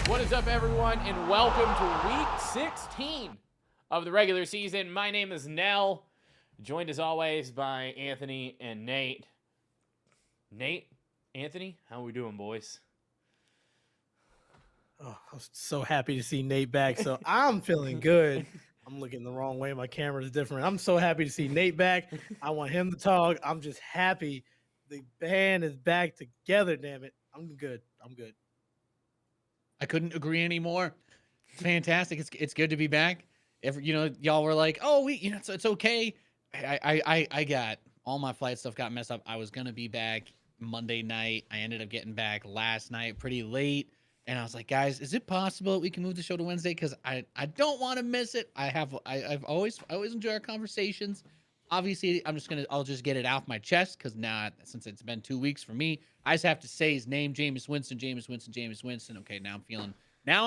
What is up, everyone, and welcome to Week 16 of the regular season. My name is Nell, joined as always by Anthony and Nate. Nate, Anthony, how are we doing, boys? Oh, I was so happy to see Nate back. So I'm feeling good. I'm looking the wrong way. My camera is different. I'm so happy to see Nate back. I want him to talk. I'm just happy the band is back together. Damn it. I'm good. I couldn't agree anymore. It's fantastic. It's good to be back. Y'all were like, oh, it's okay. I got all my flight stuff got messed up. I was gonna be back Monday night. I ended up getting back last night pretty late. And I was like, guys, is it possible we can move the show to Wednesday? Because I don't want to miss it. I've always enjoy our conversations. Obviously, I'll just get it off my chest because now, since it's been 2 weeks for me, I just have to say his name, Jameis Winston. Okay, now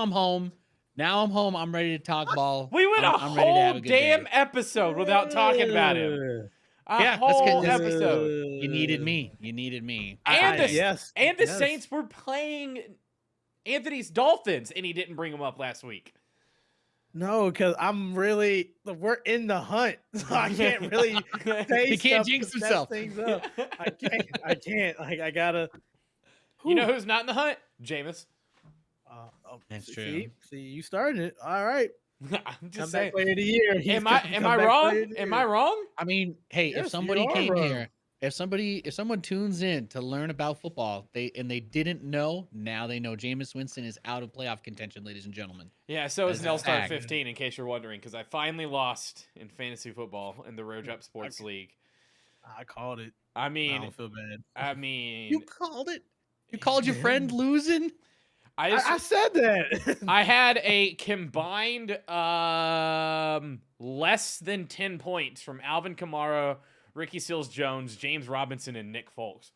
I'm home. I'm ready to talk ball. We went I'm ready to have a good damn day. episode without talking about him. Yeah, that's Whole good. episode. You needed me. And the yes. Saints were playing Anthony's Dolphins, and he didn't bring them up last week. No, because we're in the hunt. So I can't really say He can't stuff jinx to set himself. things up. I can't. I gotta. You know who's not in the hunt? Jameis. That's true. See, you started it. All right. I'm just Come saying. back player of the year. Am I wrong? Am I wrong? I mean, hey, Yes, if somebody you are came wrong. here, if someone tunes in to learn about football, they didn't know, now they know Jameis Winston is out of playoff contention, ladies and gentlemen. Yeah, so is That's a Nelstar fact. 15, in case you're wondering, because I finally lost in fantasy football in the Road Up Sports League. I called it. I I mean, don't feel bad. You called it. You called your friend losing. I said that. I had a combined less than 10 points from Alvin Kamara, Ricky Seals-Jones, James Robinson, and Nick Foles.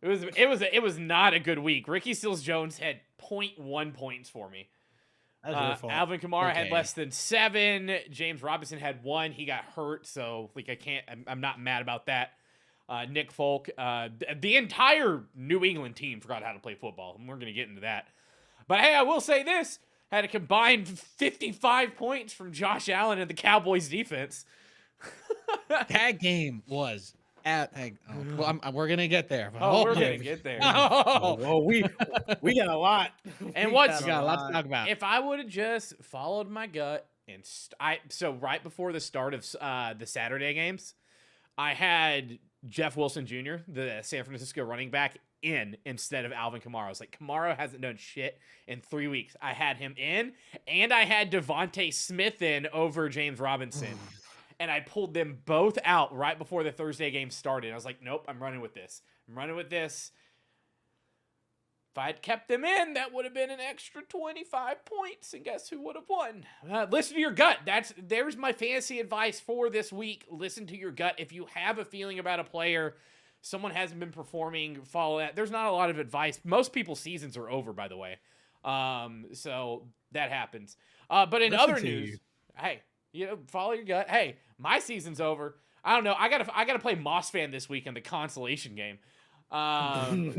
It was not a good week. Ricky Seals-Jones had 0.1 points for me. That's your fault. Alvin Kamara had Okay. less than 7. James Robinson had 1. He got hurt, so I'm not mad about that. Nick Folk, the entire New England team forgot how to play football, and we're going to get into that. But hey, I will say this. Had a combined 55 points from Josh Allen and the Cowboys defense. That game was we're gonna get there. We're going to get there. Oh, we got a lot. And We got a lot to talk about. If I would have just followed my gut and so right before the start of the Saturday games, I had Jeff Wilson Jr., the San Francisco running back, in instead of Alvin Kamara. I was like, Kamara hasn't done shit in 3 weeks. I had him in, and I had Devontae Smith in over James Robinson. And I pulled them both out right before the Thursday game started. I was like, nope, I'm running with this. If I had kept them in, that would have been an extra 25 points, and guess who would have won? Listen to your gut. There's my fantasy advice for this week. Listen to your gut. If you have a feeling about a player, someone hasn't been performing, follow that. There's not a lot of advice. Most people's seasons are over, by the way. So that happens. But in other news, hey, follow your gut. Hey, my season's over. I don't know. I gotta play Moss Fan this week in the consolation game.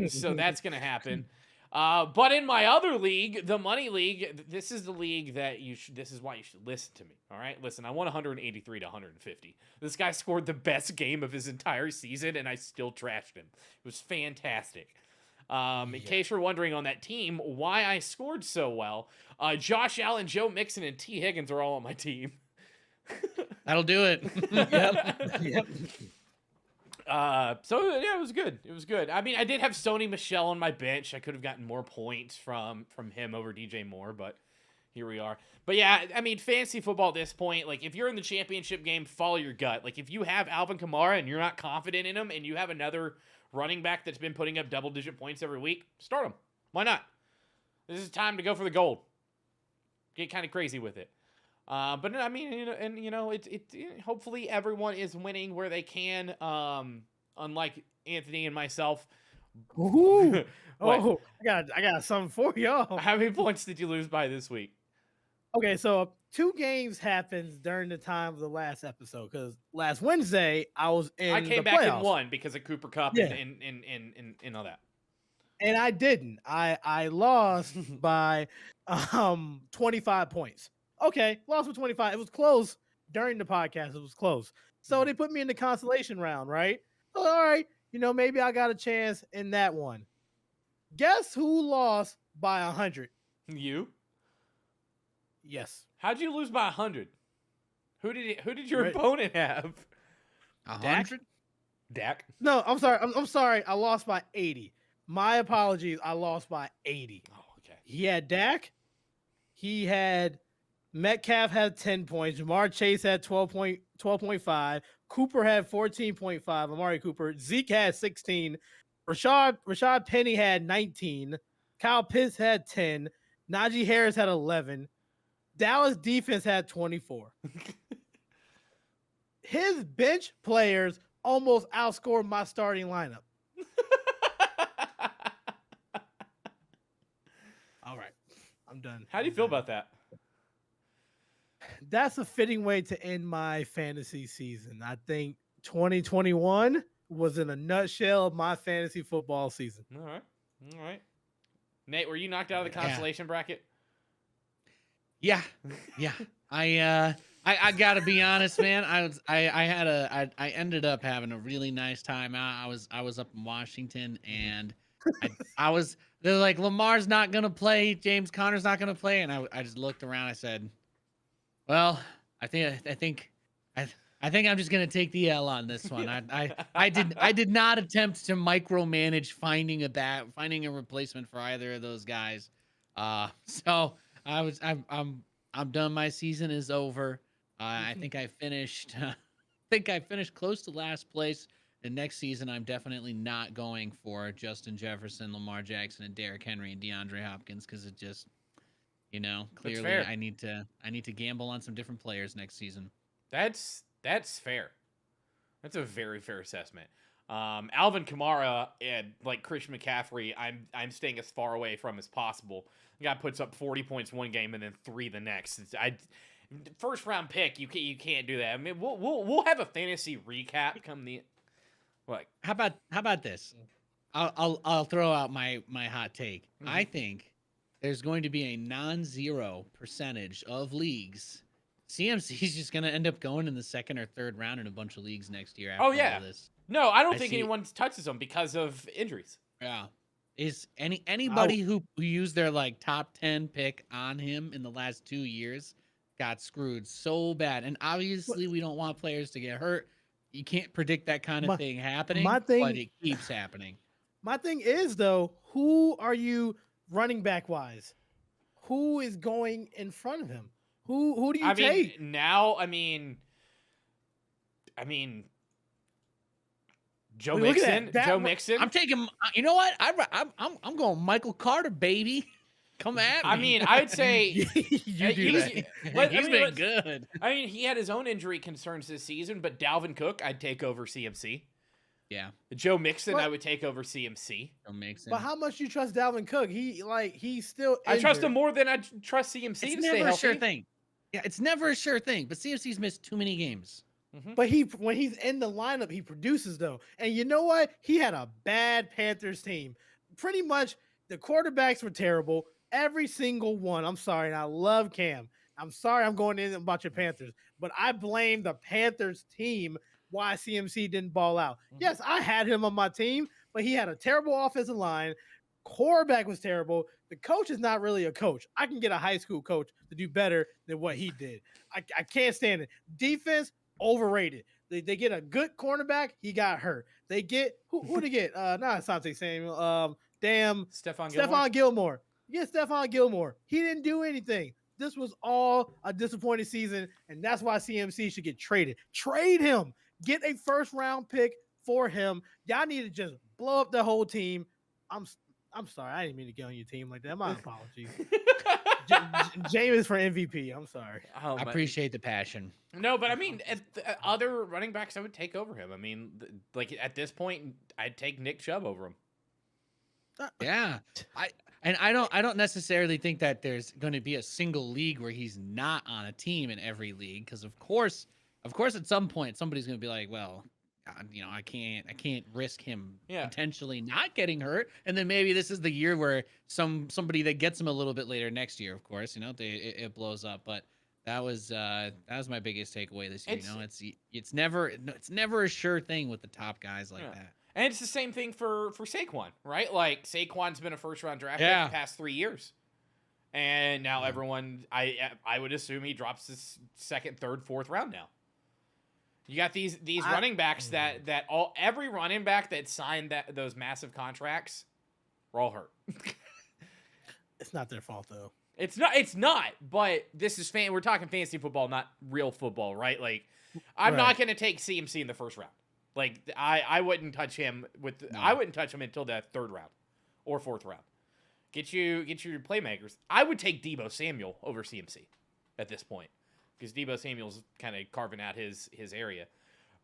So that's gonna happen. But in my other league, the Money League, this is the league that this is why you should listen to me. All right, listen, I won 183 to 150. This guy scored the best game of his entire season, and I still trashed him. It was fantastic. In case you're wondering on that team why I scored so well, Josh Allen, Joe Mixon, and T. Higgins are all on my team. That'll do it. Yep. So yeah, it was good. I mean, I did have Sony Michel on my bench. I could have gotten more points from him over DJ Moore, but here we are. But yeah, I mean, fantasy football at this point, like if you're in the championship game, follow your gut. Like if you have Alvin Kamara and you're not confident in him, and you have another running back that's been putting up double-digit points every week, start him. Why not? This is time to go for the gold. Get kind of crazy with it. But I mean, hopefully everyone is winning where they can. Unlike Anthony and myself. Ooh. Oh, I got something for y'all. How many points did you lose by this week? Okay, so 2 games happened during the time of the last episode because last Wednesday I was in. I came the back playoffs. and won because of Cooper Kupp Yeah. and all that. and I didn't. I lost by 25 points. Okay, lost by 25. It was close during the podcast. It was close. So they put me in the consolation round, right? So, all right, maybe I got a chance in that one. Guess who lost by 100? You? Yes. How'd you lose by 100? Who did your Right. opponent have? 100? Dak? No, I'm sorry. I'm sorry. I lost by 80. My apologies. I lost by 80. Oh, okay. He had Dak. He had Metcalf had 10 points. Jamar Chase had 12.5. Cooper had 14.5. Amari Cooper. Zeke had 16. Rashad Penny had 19. Kyle Pitts had 10. Najee Harris had 11. Dallas defense had 24. His bench players almost outscored my starting lineup. All right. I'm done. How do you feel about that? That's a fitting way to end my fantasy season. I think 2021 was in a nutshell my fantasy football season. All right. Nate, were you knocked out of the consolation bracket? Yeah. I gotta be honest, man. I ended up having a really nice time out. I was up in Washington, and they're like, Lamar's not gonna play, James Conner's not gonna play, and I just looked around. I said, well, I think I'm just gonna take the L on this one. I did not attempt to micromanage finding a replacement for either of those guys. So I'm done. My season is over. I think I finished close to last place. And next season, I'm definitely not going for Justin Jefferson, Lamar Jackson, and Derrick Henry and DeAndre Hopkins, because it just, clearly I need to gamble on some different players next season. That's fair. That's a very fair assessment. Alvin Kamara and like Christian McCaffrey, I'm staying as far away from as possible. The guy puts up 40 points one game and then 3 the next. First round pick, you can't do that. I mean, we'll have a fantasy recap come the like. How about this? I'll throw out my hot take. Mm-hmm. I think there's going to be a non-zero percentage of leagues. CMC is just going to end up going in the second or third round in a bunch of leagues next year. After all this. No, I don't think anyone touches him because of injuries. Yeah. Is anybody who used their like top 10 pick on him in the last 2 years got screwed so bad? And obviously we don't want players to get hurt. You can't predict that kind of thing happening, but it keeps happening. My thing is, though, who are you running back wise? Who is going in front of him? Who do you take? I mean, Joe Mixon. Joe Mixon. I'm taking. You know what? I'm going Michael Carter, baby. Come at me. I mean, I would say he's been good. I mean, he had his own injury concerns this season, but Dalvin Cook, I'd take over CMC. Yeah. Joe Mixon, I would take over CMC. Joe Mixon. But how much do you trust Dalvin Cook? He's still injured. I trust him more than I trust CMC It's to never stay a healthy. sure thing. Yeah, it's never a sure thing. But CMC's missed too many games. Mm-hmm. But when he's in the lineup, he produces though. And you know what? He had a bad Panthers team. Pretty much the quarterbacks were terrible. Every single one. I'm sorry, and I love Cam. I'm sorry I'm going in about your Panthers, but I blame the Panthers team why CMC didn't ball out. Mm-hmm. Yes, I had him on my team, but he had a terrible offensive line. Quarterback was terrible. The coach is not really a coach. I can get a high school coach to do better than what he did. I can't stand it. Defense, overrated. They get a good cornerback. He got hurt. They get who they get? Not Asante Samuel. Stephon Gilmore. Yeah, Stephon Gilmore. He didn't do anything. This was all a disappointing season, and that's why CMC should get traded. Trade him. Get a first round pick for him. Y'all need to just blow up the whole team. I'm sorry. I didn't mean to get on your team like that. My apologies. James for MVP. I'm sorry. I appreciate the passion. No, but I mean, other running backs, I would take over him. I mean, like at this point, I'd take Nick Chubb over him. Yeah, I don't necessarily think that there's going to be a single league where he's not on a team in every league, because of course at some point somebody's going to be like, well, I can't risk him Yeah. potentially not getting hurt, and then maybe this is the year where somebody that gets him a little bit later next year, of course, it blows up. But that was my biggest takeaway this year. It's never a sure thing with the top guys like that. And it's the same thing for Saquon, right? Like Saquon's been a first round draft pick the past 3 years. And now everyone, I would assume he drops his second, third, fourth round now. You got these running backs that every running back that signed those massive contracts, we're all hurt. It's not their fault though. It's not. But this is we're talking fantasy football, not real football, right? Like, I'm not going to take CMC in the first round. Like, I wouldn't touch him I wouldn't touch him until the third round or fourth round. Get your playmakers. I would take Deebo Samuel over CMC at this point, because Deebo Samuel's kind of carving out his area.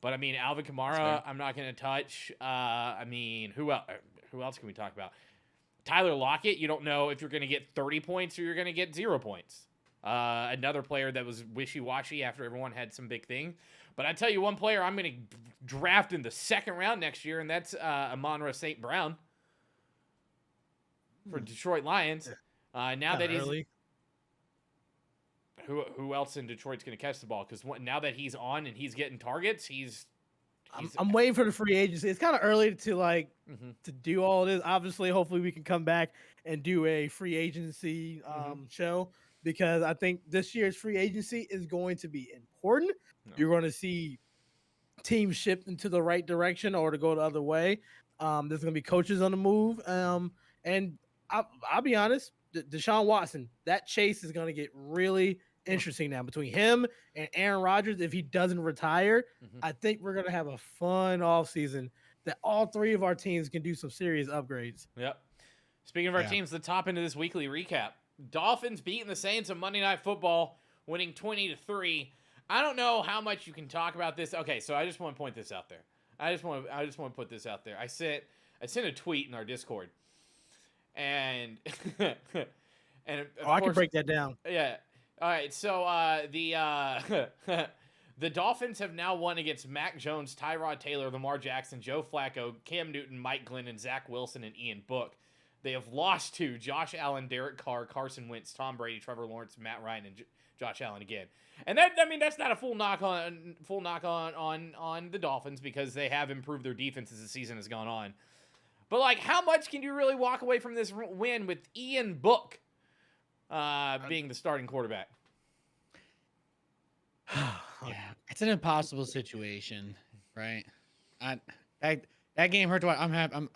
But I mean, Alvin Kamara, I'm not going to touch. I mean, who else can we talk about? Tyler Lockett, you don't know if you're going to get 30 points or you're going to get 0 points. Another player that was wishy-washy after everyone had some big thing. But I tell you, one player I'm going to draft in the second round next year, and that's Amon-Ra St. Brown for Detroit Lions. Now that he's early. Who else in Detroit's going to catch the ball? Because now that he's on and he's getting targets, I'm waiting for the free agency. It's kind of early to to do all this. Obviously, hopefully we can come back and do a free agency show, because I think this year's free agency is going to be important. No. You're going to see teams shift into the right direction or to go the other way. There's going to be coaches on the move. And I'll be honest, Deshaun Watson, that chase is going to get really interesting now between him and Aaron Rodgers. If he doesn't retire, I think we're going to have a fun offseason that all three of our teams can do some serious upgrades. Yep. Speaking of our teams, the top end of this weekly recap. Dolphins beating the Saints on Monday Night Football, winning 20-3. I don't know how much you can talk about this. Okay, so I just want to point this out there. I just want to put this out there. I sent a tweet in our Discord. And and I can break that down. Yeah. All right. So the Dolphins have now won against Mac Jones, Tyrod Taylor, Lamar Jackson, Joe Flacco, Cam Newton, Mike Glennon, Zach Wilson, and Ian Book. They have lost to Josh Allen, Derek Carr, Carson Wentz, Tom Brady, Trevor Lawrence, Matt Ryan, and Josh Allen again. And that's not a full knock on the Dolphins, because they have improved their defense as the season has gone on. But, like, how much can you really walk away from this win with Ian Book being the starting quarterback? Yeah, it's an impossible situation, right? That game hurt to watch.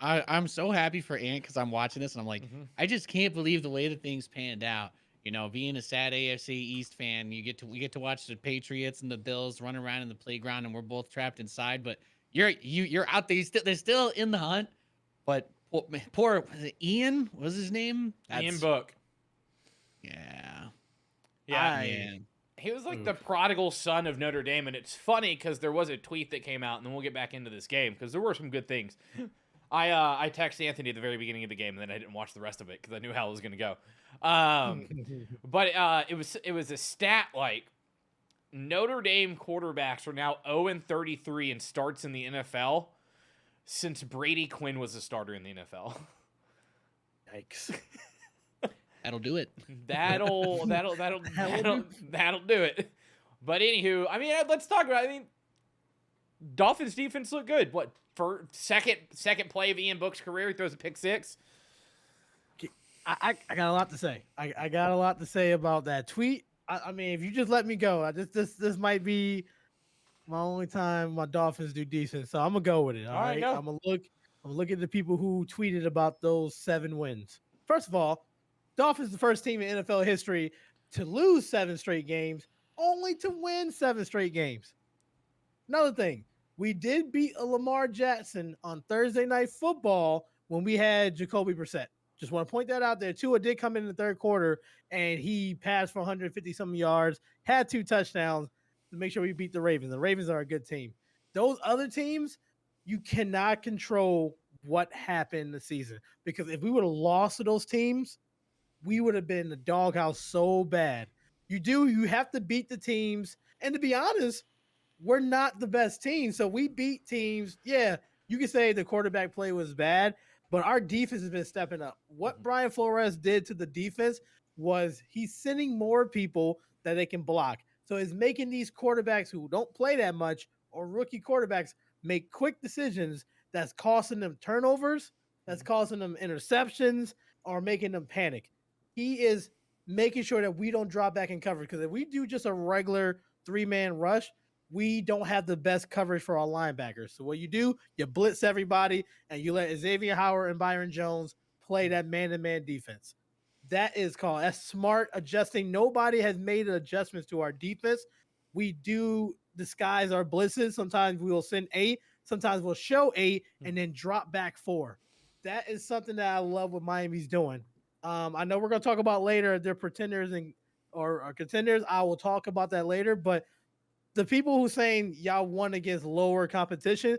I'm so happy for Ant, because I'm watching this and I'm like, I just can't believe the way that things panned out. You know, being a sad AFC East fan, we get to watch the Patriots and the Bills run around in the playground, and we're both trapped inside. But you're out there. They're still in the hunt. But poor was it Ian? What was his name? Ian Book. Yeah. Man. He was like the prodigal son of Notre Dame, and it's funny because there was a tweet that came out, and then we'll get back into this game because there were some good things. I texted Anthony at the very beginning of the game, and then I didn't watch the rest of it because I knew how it was going to go. But it was a stat like Notre Dame quarterbacks are now 0-33 in starts in the NFL since Brady Quinn was a starter in the NFL. Yikes. That'll do it. That'll do it. But anywho, I mean, let's talk about it. I mean, Dolphins defense looked good. What, for second play of Ian Book's career, he throws a pick six? I got a lot to say. I got a lot to say about that tweet. I mean, if you just let me go, this might be my only time my Dolphins do decent, so I'm gonna go with it. All right, go. I'm gonna look at the people who tweeted about those 7 wins. First of all, Dolphins the first team in NFL history to lose 7 straight games, only to win 7 straight games. Another thing, we did beat a Lamar Jackson on Thursday Night Football when we had Jacoby Brissett. Just want to point that out there. Tua did come in the third quarter, and he passed for 150-some yards, had 2 touchdowns to make sure we beat the Ravens. The Ravens are a good team. Those other teams, you cannot control what happened in the season, because if we would have lost to those teams, we would have been in the doghouse so bad. You have to beat the teams. And to be honest, we're not the best team. So we beat teams. Yeah, you can say the quarterback play was bad, but our defense has been stepping up. What Brian Flores did to the defense was he's sending more people that they can block. So it's making these quarterbacks who don't play that much or rookie quarterbacks make quick decisions that's costing them turnovers, that's causing them interceptions, or making them panic. He is making sure that we don't drop back in coverage because if we do just a regular 3-man rush, we don't have the best coverage for our linebackers. So what you do, you blitz everybody and you let Xavier Howard and Byron Jones play that man-to-man defense. That's smart adjusting. Nobody has made adjustments to our defense. We do disguise our blitzes. Sometimes we will send 8, sometimes we'll show 8 and then drop back 4. That is something that I love what Miami's doing. I know we're going to talk about later they're pretenders or contenders. I will talk about that later, but the people who saying y'all won against lower competition,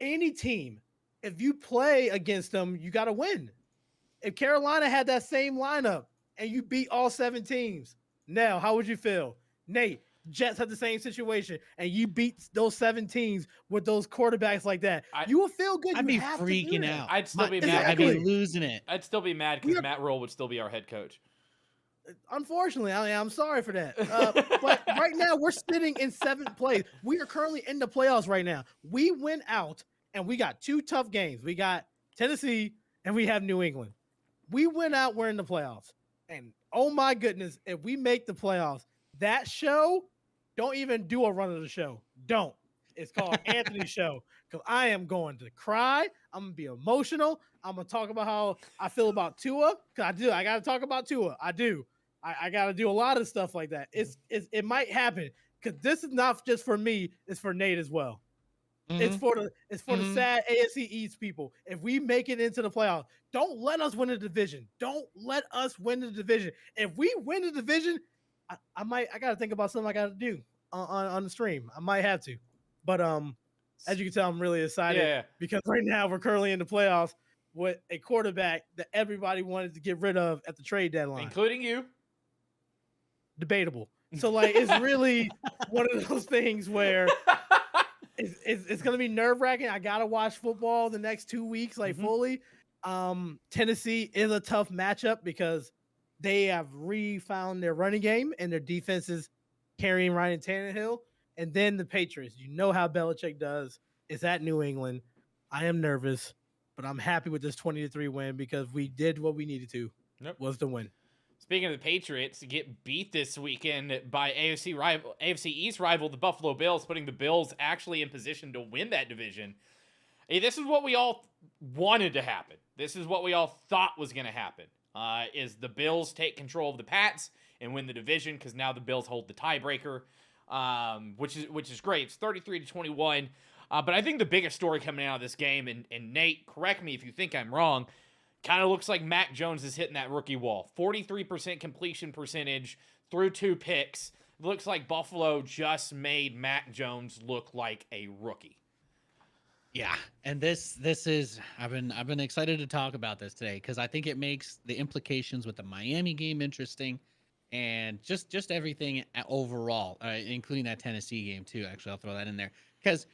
any team, if you play against them, you got to win. If Carolina had that same lineup and you beat all 7 teams, now how would you feel? Nate, Jets had the same situation and you beat those 7 teams with those quarterbacks like that. You will feel good. I'd be freaking out. I'd still be mad. I'd be losing it. I'd still be mad because Matt Rule would still be our head coach. Unfortunately, I'm sorry for that. But right now, we're sitting in 7th place. We are currently in the playoffs right now. We went out and we got 2 tough games. We got Tennessee and we have New England. We went out, we're in the playoffs. And oh my goodness, if we make the playoffs, that show, don't even do a run of the show. Don't. It's called Anthony's Show because I am going to cry. I'm going to be emotional. I'm going to talk about how I feel about Tua because I got to talk about Tua. I do. I got to do a lot of stuff like that. It might happen because this is not just for me. It's for Nate as well. It's for the sad AFC East people. If we make it into the playoffs, don't let us win the division. Don't let us win the division. If we win the division, I got to think about something I got to do on the stream. I might have to. But as you can tell, I'm really excited because right now we're currently in the playoffs with a quarterback that everybody wanted to get rid of at the trade deadline, including you. Debatable. So like, it's really one of those things where it's going to be nerve wracking. I got to watch football the next 2 weeks, like fully. Tennessee is a tough matchup because they have refound their running game and their defense is carrying Ryan Tannehill. And then the Patriots, you know how Belichick does. It's at New England. I am nervous, but I'm happy with this 20-3 win because we did what we needed to. Was the win. Speaking of the Patriots, get beat this weekend by AFC East rival, the Buffalo Bills, putting the Bills actually in position to win that division. Hey, this is what we all wanted to happen. This is what we all thought was going to happen. Is the Bills take control of the Pats and win the division because now the Bills hold the tiebreaker, which is great. It's 33-21. But I think the biggest story coming out of this game, and Nate, correct me if you think I'm wrong, kind of looks like Mac Jones is hitting that rookie wall. 43% completion percentage through 2 picks. Looks like Buffalo just made Mac Jones look like a rookie. Yeah, and this is I've been excited to talk about this today because I think it makes the implications with the Miami game interesting, and just everything overall, including that Tennessee game too. Actually, I'll throw that in there because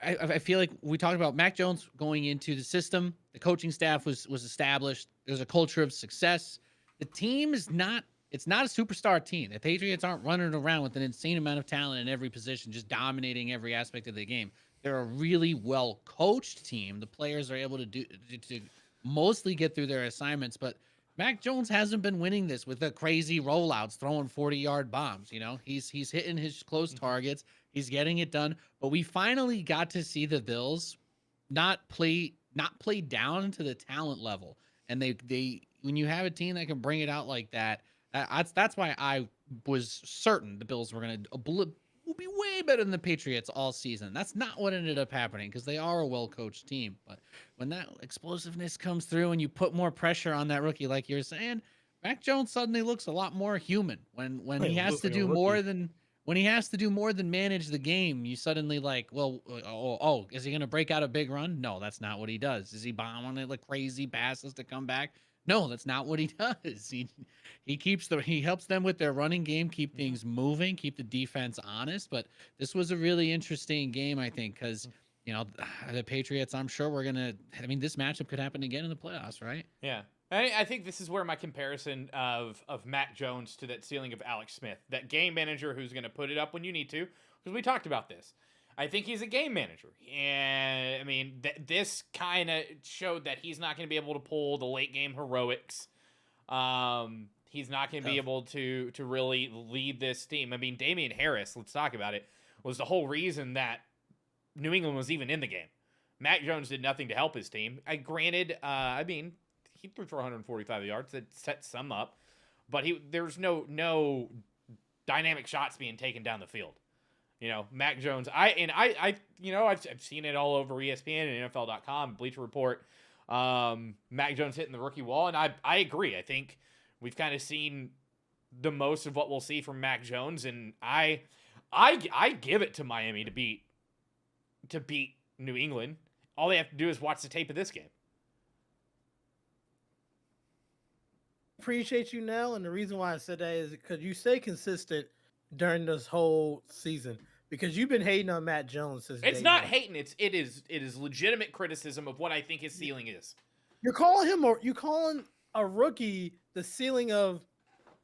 I feel like we talked about Mac Jones going into the system. The coaching staff was established. There's a culture of success. The team is not. It's not a superstar team. The Patriots aren't running around with an insane amount of talent in every position, just dominating every aspect of the game. They're a really well-coached team. The players are able to mostly get through their assignments, but Mac Jones hasn't been winning this with the crazy rollouts, throwing 40-yard bombs. He's hitting his close targets. He's getting it done. But we finally got to see the Bills not play down to the talent level. And they when you have a team that can bring it out like that, that's why I was certain the Bills were going to will be way better than the Patriots all season. That's not what ended up happening because they are a well-coached team. But when that explosiveness comes through and you put more pressure on that rookie, like you're saying, Mac Jones suddenly looks a lot more human when he has to do more than manage the game. You suddenly like, is he going to break out a big run? No, that's not what he does. Is he bombing it like crazy passes to come back? No, that's not what he does. He helps them with their running game, keep things moving, keep the defense honest. But this was a really interesting game, I think, because the Patriots. I'm sure we're gonna. I mean, this matchup could happen again in the playoffs, right? Yeah. I think this is where my comparison of Mac Jones to that ceiling of Alex Smith, that game manager who's going to put it up when you need to, because we talked about this. I think he's a game manager. And, I mean, this kind of showed that he's not going to be able to pull the late game heroics. He's not going to be able to really lead this team. I mean, Damian Harris, let's talk about it, was the whole reason that New England was even in the game. Mac Jones did nothing to help his team. Granted, he threw for 145 yards. That set some up, but there's no dynamic shots being taken down the field. Mac Jones. I've seen it all over ESPN and NFL.com, Bleacher Report. Mac Jones hitting the rookie wall, and I agree. I think we've kind of seen the most of what we'll see from Mac Jones, and I give it to Miami to beat New England. All they have to do is watch the tape of this game. Appreciate you, Nell, and the reason why I said that is because you stay consistent during this whole season, because you've been hating on Matt Jones since it's day not one. hating. It is legitimate criticism of what I think his ceiling is. You're calling a rookie the ceiling of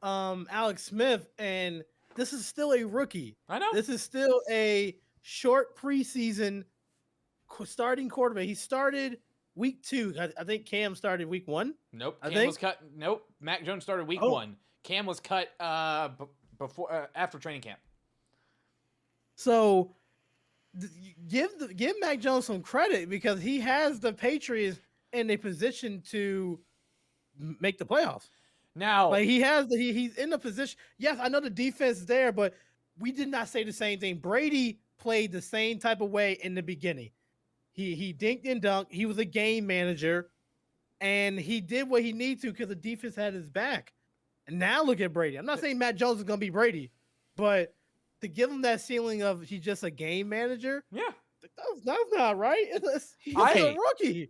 Alex Smith, and this is still a rookie. I know. This is still a short preseason starting quarterback. He started week 2. I think Cam started week 1. Nope. Cam was cut. Nope. Mac Jones started week 1. Cam was cut before after training camp. So give Mac Jones some credit, because he has the Patriots in a position to make the playoffs. Now, like he's in a position. Yes, I know the defense is there, but we did not say the same thing. Brady played the same type of way in the beginning. He dinked and dunked. He was a game manager, and he did what he needed to because the defense had his back. And now look at Brady. I'm not saying Matt Jones is going to be Brady, but to give him that ceiling of he's just a game manager, yeah, that's not right. He's a rookie.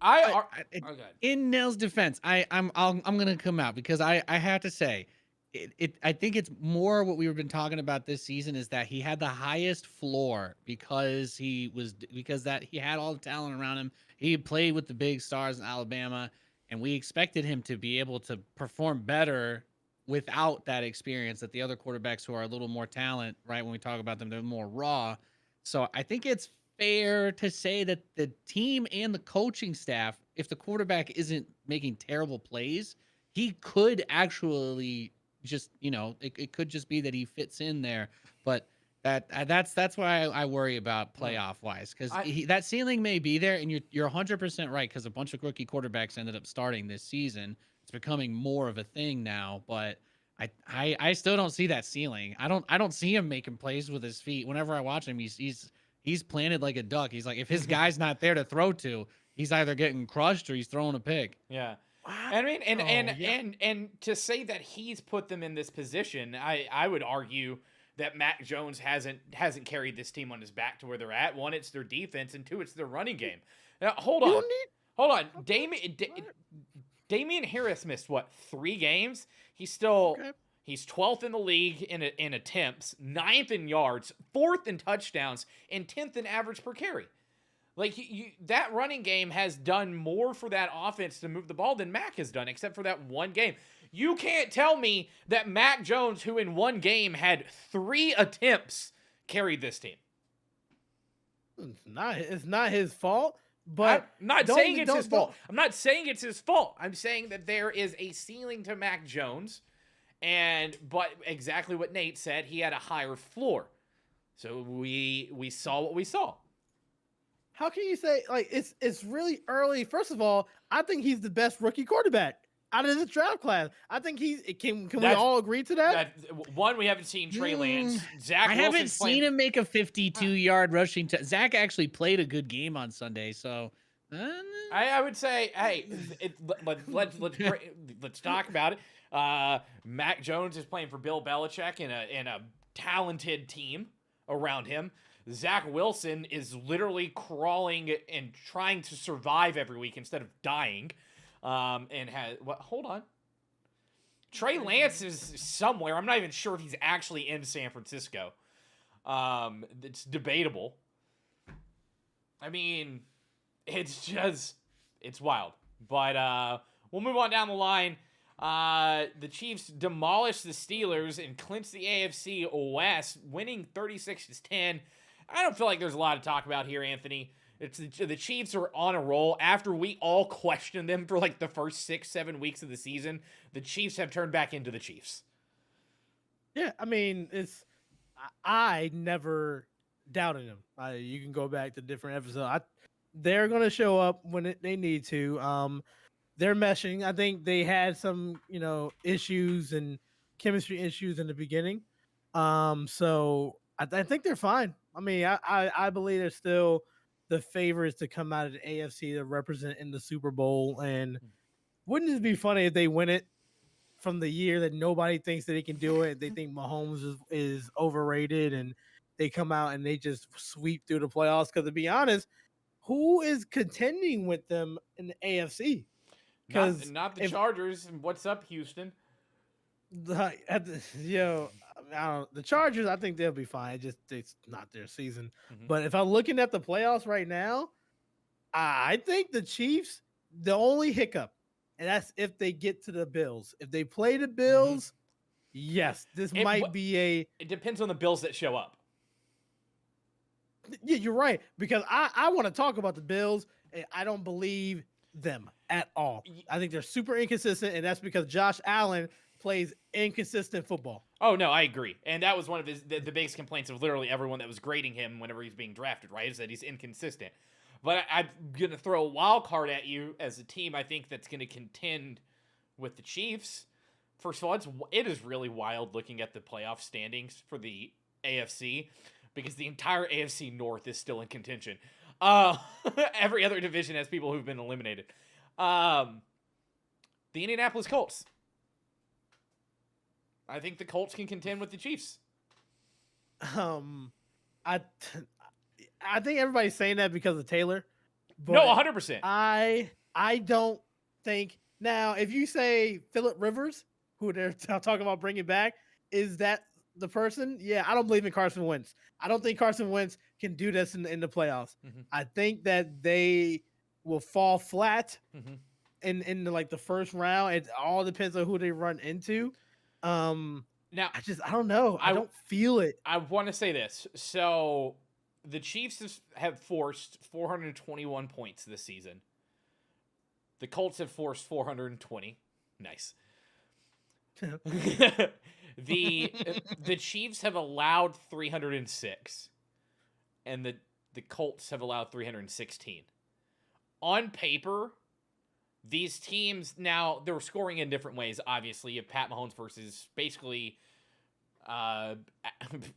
In Nell's defense, I'm gonna come out because I have to say, I think it's more what we've been talking about this season is that he had the highest floor because he had all the talent around him. He played with the big stars in Alabama, and we expected him to be able to perform better without that experience that the other quarterbacks who are a little more talent, right? When we talk about them, they're more raw. So I think it's fair to say that the team and the coaching staff, if the quarterback isn't making terrible plays, he could actually just, it could just be that he fits in there. But that's why I worry about playoff wise, because that ceiling may be there, and you're 100% right, because a bunch of rookie quarterbacks ended up starting this season. It's becoming more of a thing now, but I still don't see that ceiling. I don't see him making plays with his feet. Whenever I watch him, he's planted like a duck. He's like, if his guy's not there to throw to, he's either getting crushed or he's throwing a pick. Yeah. I mean, and to say that he's put them in this position, I would argue that Mac Jones hasn't carried this team on his back to where they're at. One, it's their defense, and two, it's their running game. Now, hold on. Damian Harris missed 3 games? He's 12th in the league in attempts, 9th in yards, 4th in touchdowns, and 10th in average per carry. Like, that running game has done more for that offense to move the ball than Mac has done, except for that one game. You can't tell me that Mac Jones, who in one game had 3 attempts, carried this team. It's not his fault. But I'm not saying it's his fault. I'm not saying it's his fault. I'm saying that there is a ceiling to Mac Jones, but exactly what Nate said, he had a higher floor. So we saw what we saw. How can you say, like, it's really early? First of all, I think he's the best rookie quarterback out of this draft class. I think can we all agree to that? One, we haven't seen Trey Lance. I haven't seen him make a 52-yard rushing. Zach actually played a good game on Sunday, so I would say, hey, let's talk about it. Mac Jones is playing for Bill Belichick in a talented team around him. Zach Wilson is literally crawling and trying to survive every week instead of dying. and has what? Hold on. Trey Lance is somewhere. I'm not even sure if he's actually in San Francisco. It's debatable. I mean, it's wild. But we'll move on down the line. The Chiefs demolished the Steelers and clinched the AFC West, winning 36-10. I don't feel like there's a lot to talk about here, Anthony. It's the Chiefs are on a roll. After we all questioned them for like the first 6-7 weeks of the season, the Chiefs have turned back into the Chiefs. Yeah, I mean, I never doubted them. You can go back to different episodes. They're going to show up when they need to. They're meshing. I think they had some, issues and chemistry issues in the beginning. So I think they're fine. I mean, I believe they're still the favorites to come out of the AFC to represent in the Super Bowl. And wouldn't it be funny if they win it from the year that nobody thinks that they can do it? They think Mahomes is overrated, and they come out and they just sweep through the playoffs. Because to be honest, who is contending with them in the AFC? Because not the Chargers. What's up, Houston? The Chargers, I think they'll be fine. It's not their season. Mm-hmm. But if I'm looking at the playoffs right now, I think the Chiefs, the only hiccup, and that's if they get to the Bills. If they play the Bills, yes, this might be It depends on the Bills that show up. Yeah, you're right. Because I want to talk about the Bills, and I don't believe them at all. I think they're super inconsistent, and that's because Josh Allen plays inconsistent football. Oh, no, I agree. And that was one of the biggest complaints of literally everyone that was grading him whenever he's being drafted, right, is that he's inconsistent. But I'm going to throw a wild card at you as a team I think that's going to contend with the Chiefs. First of all, it is really wild looking at the playoff standings for the AFC because the entire AFC North is still in contention. Every other division has people who've been eliminated. The Indianapolis Colts. I think the Colts can contend with the Chiefs. I think everybody's saying that because of Taylor. But no, 100%. I don't think now. If you say Phillip Rivers, who they're talking about bringing back, is that the person? Yeah, I don't believe in Carson Wentz. I don't think Carson Wentz can do this in the playoffs. Mm-hmm. I think that they will fall flat in the first round. It all depends on who they run into. Now I don't know. I don't feel it. I want to say this. So the Chiefs have forced 421 points this season. The Colts have forced 420. Nice. The Chiefs have allowed 306, and the Colts have allowed 316. On paper, these teams, now they're scoring in different ways. Obviously, you have Pat Mahomes versus basically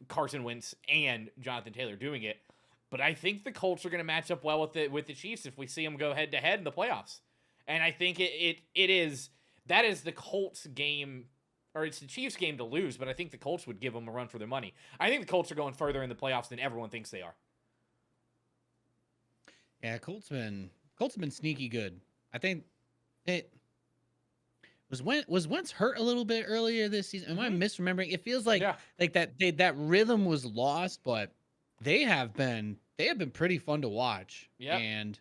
Carson Wentz and Jonathan Taylor doing it. But I think the Colts are going to match up well with the Chiefs if we see them go head to head in the playoffs. And I think that is the Colts game, or it's the Chiefs game to lose. But I think the Colts would give them a run for their money. I think the Colts are going further in the playoffs than everyone thinks they are. Yeah, Colts have been sneaky good. I think it was Wentz hurt a little bit earlier this season. Am I misremembering? It feels like that rhythm was lost, but they have been pretty fun to watch. Yeah, and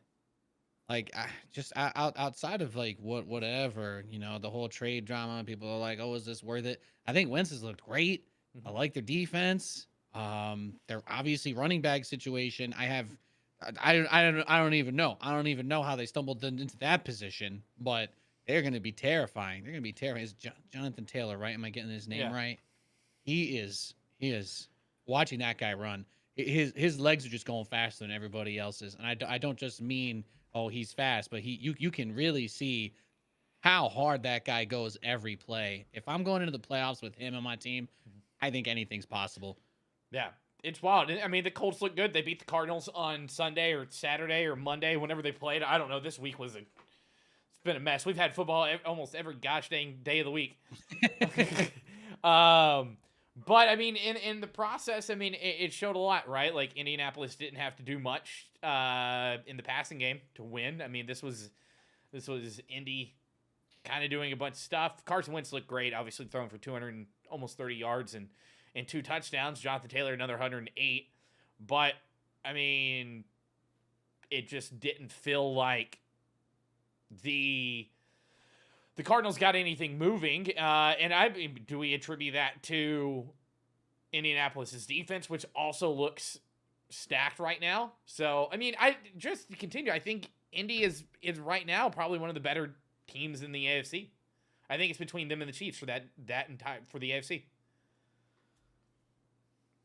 like just outside of like whatever, the whole trade drama, people are like, oh, is this worth it? I think Wentz has looked great. Mm-hmm. I like their defense. Their obviously running back situation. I don't even know. I don't even know how they stumbled into that position, but they're going to be terrifying. They're going to be terrifying. It's Jonathan Taylor, right? Am I getting his name right? He is watching that guy run. His legs are just going faster than everybody else's. And I don't just mean, oh, he's fast, but you can really see how hard that guy goes every play. If I'm going into the playoffs with him on my team, I think anything's possible. Yeah. It's wild. I mean, the Colts look good. They beat the Cardinals on Sunday or Saturday or Monday, whenever they played. I don't know. This week it's been a mess. We've had football almost every gosh dang day of the week. But I mean, in the process, I mean, it showed a lot, right? Like Indianapolis didn't have to do much in the passing game to win. I mean, this was This was Indy kind of doing a bunch of stuff. Carson Wentz looked great, obviously throwing for 200 and almost 30 yards and 2 touchdowns. Jonathan Taylor, another 108. But, I mean, it just didn't feel like the Cardinals got anything moving. Do we attribute that to Indianapolis' defense, which also looks stacked right now? So, I mean, just to continue, I think Indy is right now probably one of the better teams in the AFC. I think it's between them and the Chiefs for the AFC.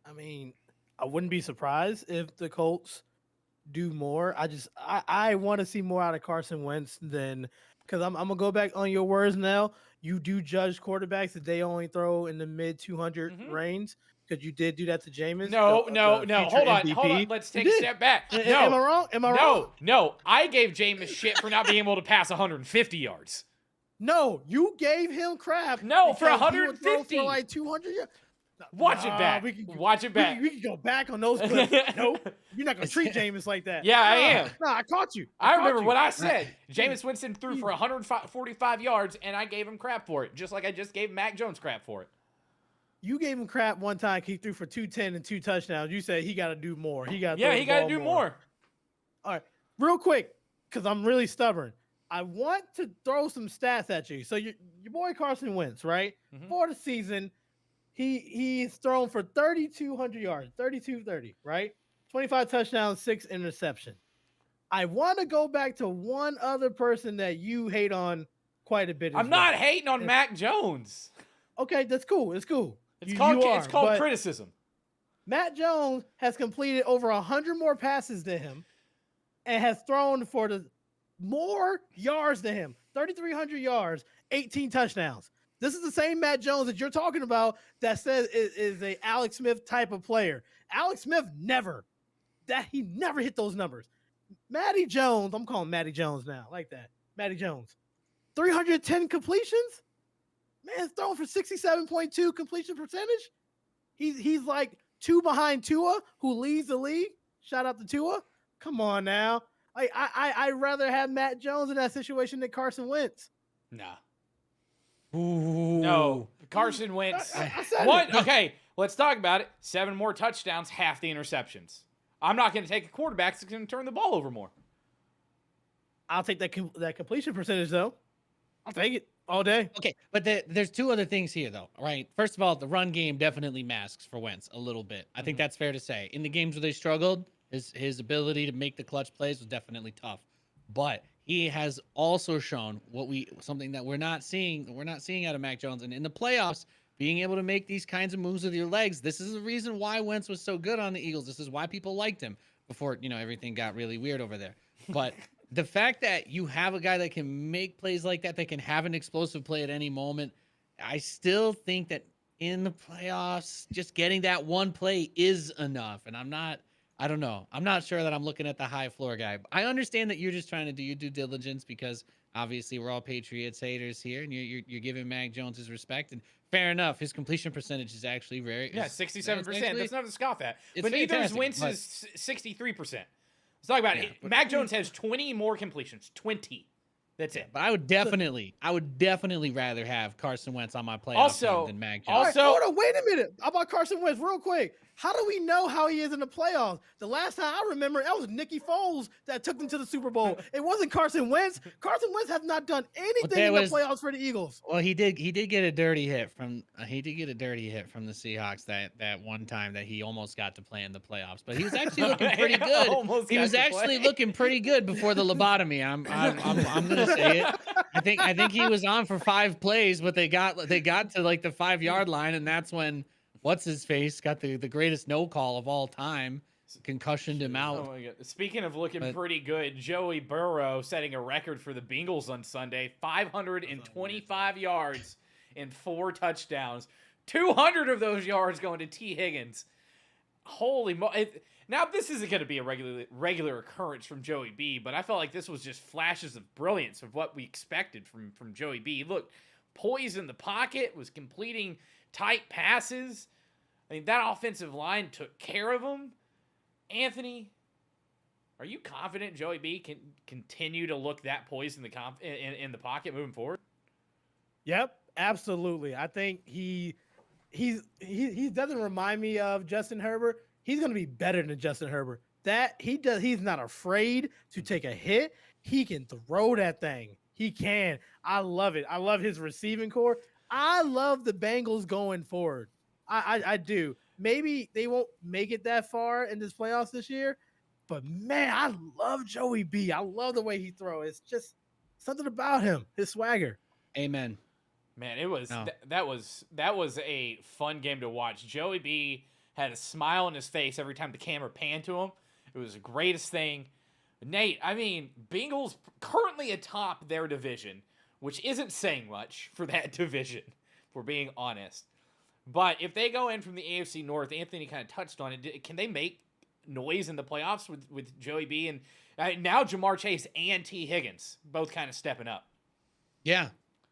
I mean, I wouldn't be surprised if the Colts do more. I want to see more out of Carson Wentz than, because I'm gonna go back on your words now. You do judge quarterbacks that they only throw in the mid 200 range, because you did do that to Jameis. No. Hold on. MVP. Let's take a step back. No. Am I wrong? Wrong? No. I gave Jameis shit for not being able to pass 150 yards. No, you gave him crap. No, for because he would 150. throw for like 200 yards. Watch it back. Watch it back. We can go back on those clips. Nope. You're not going to treat Jameis like that. Yeah, I am. No, I caught you. I remember what I said. Jameis Winston threw for 145 yards, and I gave him crap for it, just like I just gave Mac Jones crap for it. You gave him crap one time. He threw for 210 and 2 touchdowns. You said he got to do more. He got to do more. All right. Real quick, because I'm really stubborn. I want to throw some stats at you. So your boy Carson Wentz, right? Mm-hmm. For the season, he's thrown for 3,200 yards, 3,230, right? 25 touchdowns, 6 interceptions. I want to go back to one other person that you hate on quite a bit. I'm not hating on Mac Jones. Okay, that's cool. It's cool. It's called criticism. Matt Jones has completed over 100 more passes than him and has thrown for the more yards than him. 3,300 yards, 18 touchdowns. This is the same Matt Jones that you're talking about that says is a Alex Smith type of player. Alex Smith never hit those numbers. Matty Jones, I'm calling Matty Jones now, like that. Matty Jones, 310 completions. Man's throwing for 67.2 completion percentage. He's like 2 behind Tua, who leads the league. Shout out to Tua. Come on now. I'd rather have Matt Jones in that situation than Carson Wentz. Nah. Ooh. No. Carson Wentz. I said what? It. Okay, let's talk about it. 7 more touchdowns, half the interceptions. I'm not going to take a quarterback that's going to turn the ball over more. I'll take that completion percentage, though. I'll take it all day. Okay, but there's 2 other things here, though, right? First of all, the run game definitely masks for Wentz a little bit. I think that's fair to say. In the games where they struggled, his ability to make the clutch plays was definitely tough. But he has also shown something that we're not seeing out of Mac Jones. And in the playoffs, being able to make these kinds of moves with your legs, this is the reason why Wentz was so good on the Eagles. This is why people liked him before, everything got really weird over there. But the fact that you have a guy that can make plays like that can have an explosive play at any moment, I still think that in the playoffs, just getting that one play is enough. And I don't know. I'm not sure that I'm looking at the high floor guy. I understand that you're just trying to do your due diligence because obviously we're all Patriots haters here, and you're giving Mac Jones his respect. And fair enough, his completion percentage is actually 67%. That's not to scoff at. But neither is Wentz's 63%. Let's talk about it. Mac Jones has 20 more completions. 20. That's it. But I would definitely rather have Carson Wentz on my playoff team than Mac Jones. Also, hold on, wait a minute. How about Carson Wentz, real quick? How do we know how he is in the playoffs? The last time I remember, that was Nicky Foles that took them to the Super Bowl. It wasn't Carson Wentz. Carson Wentz has not done anything in the playoffs for the Eagles. Well, he did get a dirty hit from the Seahawks that one time that he almost got to play in the playoffs. But he was actually looking pretty good. He was actually looking pretty good before the lobotomy. I'm gonna say it. I think he was on for 5 plays, but they got to like the 5-yard line, and that's when what's his face got the greatest no call of all time, concussioned him out. Oh my God. Speaking of looking pretty good, Joey Burrow setting a record for the Bengals on Sunday, 525 yards and 4 touchdowns, 200 of those yards going to T. Higgins. Holy now this isn't going to be a regular occurrence from Joey B, but I felt like this was just flashes of brilliance of what we expected from Joey B. Look, poised in the pocket, was completing tight passes. I mean, that offensive line took care of him. Anthony, Are you confident Joey B can continue to look that poised in the pocket moving forward? Yep, absolutely. I think he doesn't remind me of Justin Herbert. He's going to be better than Justin Herbert. That he does. He's not afraid to take a hit. He can throw that thing. He can. I love it. I love his receiving core. I love the Bengals going forward. I do. Maybe they won't make it that far in this playoffs this year, but man, I love Joey B. I love the way he throws. It's just something about him, his swagger. Amen. Man, it was No. that was a fun game to watch. Joey B had a smile on his face every time the camera panned to him. It was the greatest thing. Nate, I mean, Bengals currently atop their division, which isn't saying much for that division, if we're being honest. But if they go in from the AFC North, Anthony kind of touched on it. Can they make noise in the playoffs with Joey B and now Jamar Chase and T. Higgins both kind of stepping up? Yeah.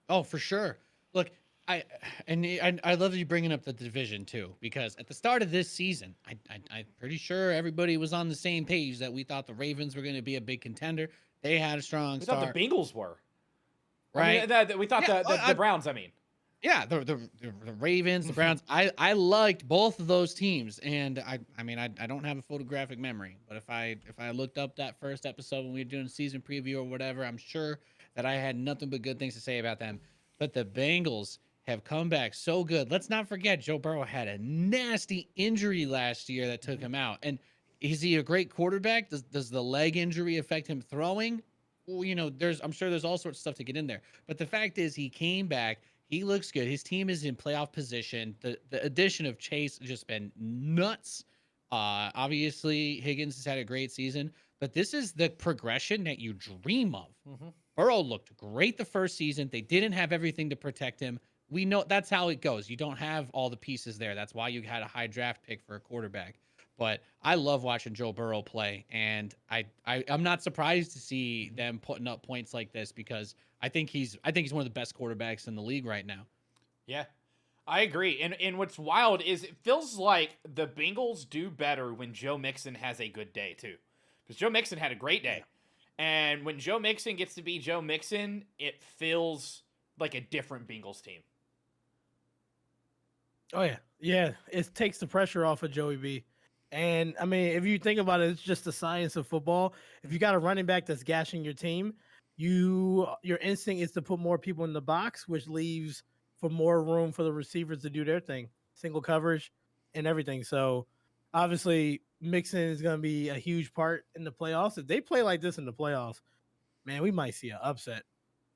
Oh, for sure. Look, I love that you bringing up the division too, because at the start of this season, I'm pretty sure everybody was on the same page that we thought the Ravens were going to be a big contender. They had a strong We start. thought the Bengals were. Right. I mean, we thought the Browns, I mean. Yeah, the Ravens, the Browns. I liked both of those teams, and I mean I don't have a photographic memory, but if I looked up that first episode when we were doing a season preview or whatever, I'm sure that I had nothing but good things to say about them. But the Bengals have come back so good. Let's not forget Joe Burrow had a nasty injury last year that took him out. And is he a great quarterback? Does the leg injury affect him throwing? Well, I'm sure there's all sorts of stuff to get in there. But the fact is he came back. He looks good. His team is in playoff position. The addition of Chase has just been nuts. Obviously, Higgins has had a great season, but this is the progression that you dream of. Mm-hmm. Burrow looked great the first season. They didn't have everything to protect him. We know that's how it goes. You don't have all the pieces there. That's why you had a high draft pick for a quarterback. But I love watching Joe Burrow play, and I'm not surprised to see them putting up points like this because I think he's one of the best quarterbacks in the league right now. Yeah, I agree. And what's wild is it feels like the Bengals do better when Joe Mixon has a good day too, because Joe Mixon had a great day. And when Joe Mixon gets to be Joe Mixon, it feels like a different Bengals team. Oh yeah, yeah. It takes the pressure off of Joey B. And I mean, if you think about it, it's just the science of football. If you got a running back that's gashing your team, your instinct is to put more people in the box, which leaves for more room for the receivers to do their thing, single coverage and everything. So obviously, Mixon is going to be a huge part in the playoffs. If they play like this in the playoffs, man, we might see an upset.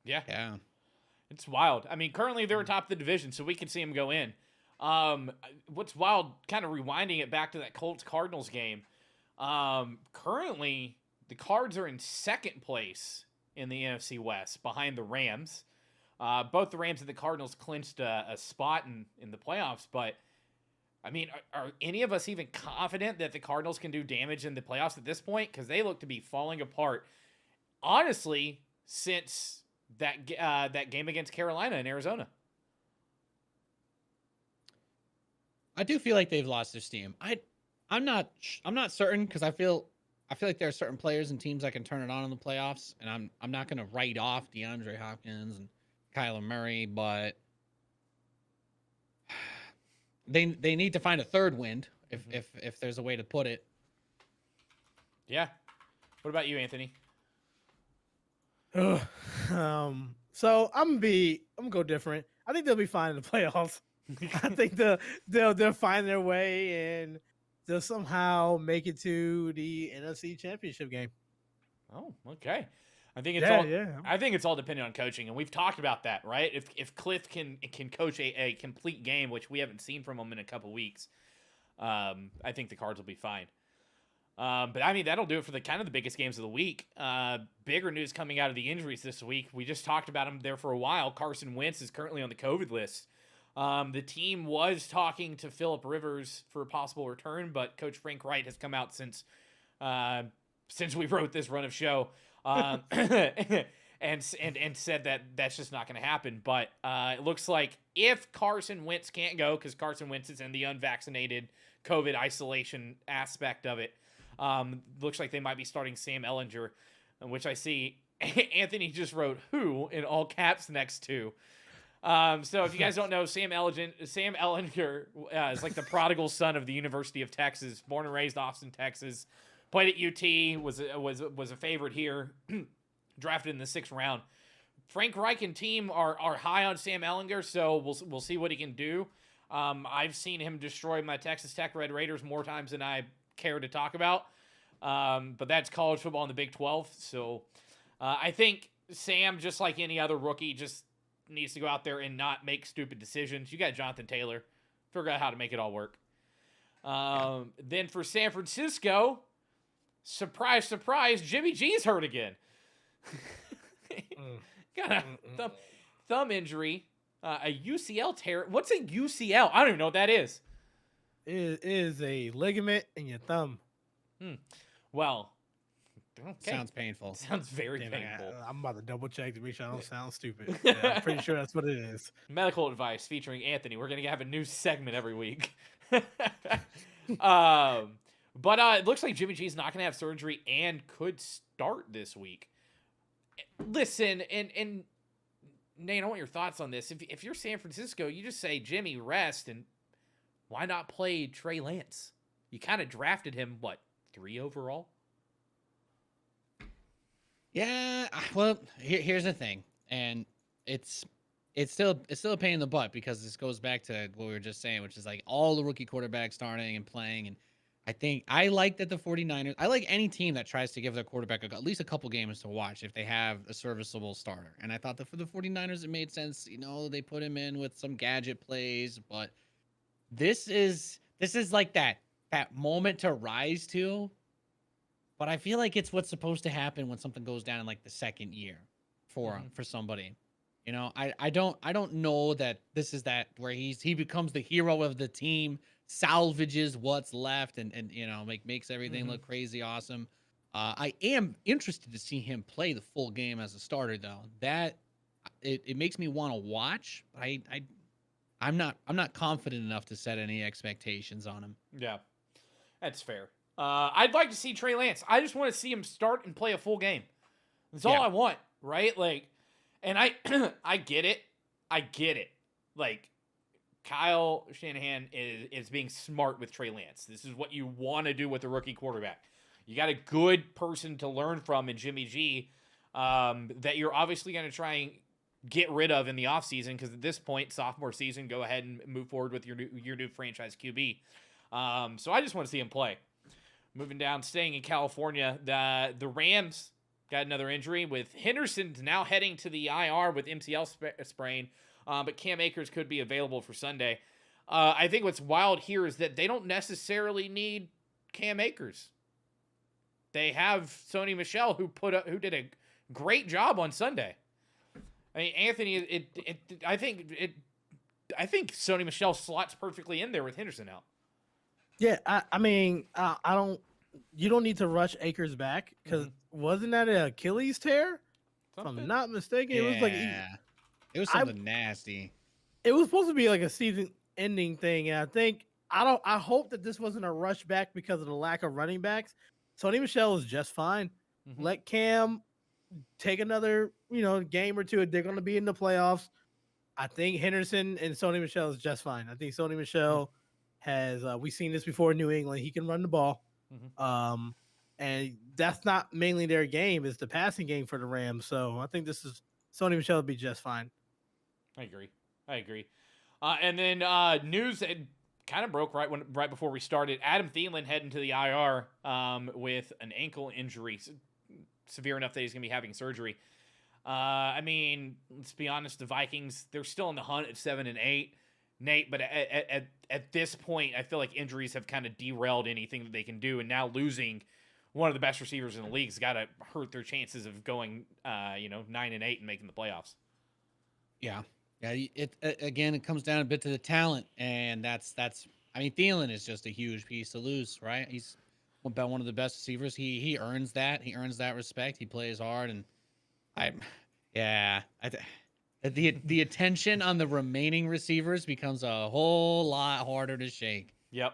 Yeah. Yeah. It's wild. I mean, currently they're atop the division, so we can see them go in. What's wild, kind of rewinding it back to that Colts-Cardinals game, currently the Cards are in second place in the NFC West behind the Rams. Both the Rams and the Cardinals clinched a spot in the playoffs, but I mean, are any of us even confident that the Cardinals can do damage in the playoffs at this point? Because they look to be falling apart, honestly, since that game against Carolina in Arizona. I do feel like they've lost their steam. I'm not certain because I feel like there are certain players and teams that can turn it on in the playoffs, and I'm not going to write off DeAndre Hopkins and Kyler Murray, but they need to find a third wind if there's a way to put it. Yeah. What about you, Anthony? So I'm gonna go different. I think they'll be fine in the playoffs. I think they'll find their way and they'll somehow make it to the NFC Championship game. Oh, okay. I think it's all dependent on coaching, and we've talked about that, right? If Cliff can coach a complete game, which we haven't seen from him in a couple weeks, I think the Cards will be fine. But I mean, that'll do it for the kind of the biggest games of the week. Bigger news coming out of the injuries this week. We just talked about him there for a while. Carson Wentz is currently on the COVID list. The team was talking to Phillip Rivers for a possible return, but Coach Frank Wright has come out since we wrote this run of show and said that that's just not going to happen. But it looks like if Carson Wentz can't go, because Carson Wentz is in the unvaccinated COVID isolation aspect of it, Looks like they might be starting Sam Ellinger, which I see Anthony just wrote "who" in all caps next to. So if you guys don't know, Sam Ellinger is like the prodigal son of the University of Texas, born and raised Austin, Texas. Played at UT, was a favorite here, drafted in the 6th round. Frank Reich and team are high on Sam Ellinger, so we'll see what he can do. I've seen him destroy my Texas Tech Red Raiders more times than I care to talk about. But that's college football in the Big 12. So I think Sam, just like any other rookie, just needs to go out there and not make stupid decisions. You got Jonathan Taylor. Figure out how to make it all work. Then for San Francisco, surprise, surprise, Jimmy G's hurt again. Got a thumb injury, a UCL tear. What's a UCL? I don't even know what that is. It is a ligament in your thumb. Well, okay. Sounds painful. Sounds very painful. I'm about to double check to make sure I don't sound stupid. Yeah, I'm pretty sure that's what it is. Medical advice featuring Anthony. We're gonna have a new segment every week. But it looks like Jimmy G's not gonna have surgery and could start this week. Listen, and Nate, I want your thoughts on this. If you're San Francisco, you just say, Jimmy, rest, and why not play Trey Lance? You kind of drafted him, 3 overall? Yeah, well, here's the thing, and it's still a pain in the butt because this goes back to what we were just saying, which is like all the rookie quarterbacks starting and playing, and I like that the 49ers, I like any team that tries to give their quarterback at least a couple games to watch if they have a serviceable starter. And I thought that for the 49ers, it made sense. They put him in with some gadget plays, but this is like that moment to rise to. But I feel like it's what's supposed to happen when something goes down in like the second year for somebody. I don't know that this is that where he becomes the hero of the team, salvages what's left, and makes everything look crazy awesome. I am interested to see him play the full game as a starter, though. That it makes me want to watch. I'm not confident enough to set any expectations on him. Yeah, that's fair. I'd like to see Trey Lance. I just want to see him start and play a full game. That's all I want, right? And I get it. Like, Kyle Shanahan is being smart with Trey Lance. This is what you want to do with a rookie quarterback. You got a good person to learn from in Jimmy G that you're obviously going to try and get rid of in the offseason because at this point, sophomore season, go ahead and move forward with your new franchise QB. So I just want to see him play. Moving down, staying in California, the Rams got another injury with Henderson now heading to the IR with MCL sprain. But Cam Akers could be available for Sunday. I think what's wild here is that they don't necessarily need Cam Akers. They have Sony Michel who did a great job on Sunday. I mean, Anthony, I think Sony Michel slots perfectly in there with Henderson out. Yeah, I mean, you don't need to rush Akers back because wasn't that an Achilles tear? If I'm not mistaken, it was like. It was something nasty. It was supposed to be like a season-ending thing, and I hope that this wasn't a rush back because of the lack of running backs. Sony Michel is just fine. Let Cam take another, game or two. They're going to be in the playoffs. I think Henderson and Sony Michel is just fine. I think Sony Michel has. We've seen this before in New England. He can run the ball, and that's not mainly their game. It's the passing game for the Rams. So I think Sony Michel will be just fine. I agree. And then news that kind of broke right before we started. Adam Thielen heading to the IR with an ankle injury, severe enough that he's going to be having surgery. I mean, let's be honest, the Vikings, they're still in the hunt at 7-8, Nate. But at this point, I feel like injuries have kind of derailed anything that they can do, and now losing one of the best receivers in the league has got to hurt their chances of going 9-8 and making the playoffs. Yeah. Yeah, it comes down a bit to the talent, and that's. I mean, Thielen is just a huge piece to lose, right? He's about one of the best receivers. He earns that. He earns that respect. He plays hard, and the attention on the remaining receivers becomes a whole lot harder to shake. Yep.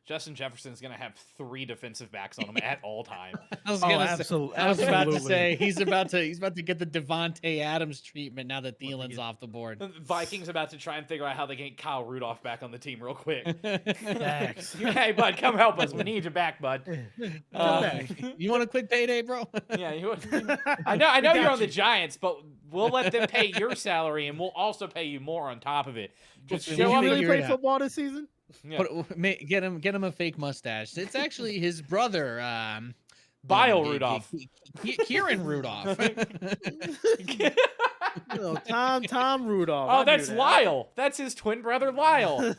Justin Jefferson's going to have 3 defensive backs on him at all time. I was Oh, gonna say, absolutely. I was about to Absolutely. say he's about to get the Devontae Adams treatment now that Thielen's off the board. The Vikings about to try and figure out how they can get Kyle Rudolph back on the team real quick. Facts. Hey, bud, come help us. We need you back, bud. back. You want a quick payday, bro? Yeah, I know got you're on the you. Giants, but we'll let them pay your salary, and we'll also pay you more on top of it. Just Did Did show you up. really figure play it out. football this season? Yeah. Get him a fake mustache. It's actually his brother, Bile Rudolph. Kieran Rudolph. No, Tom Rudolph. Oh, I knew that's that. Lyle. That's his twin brother, Lyle.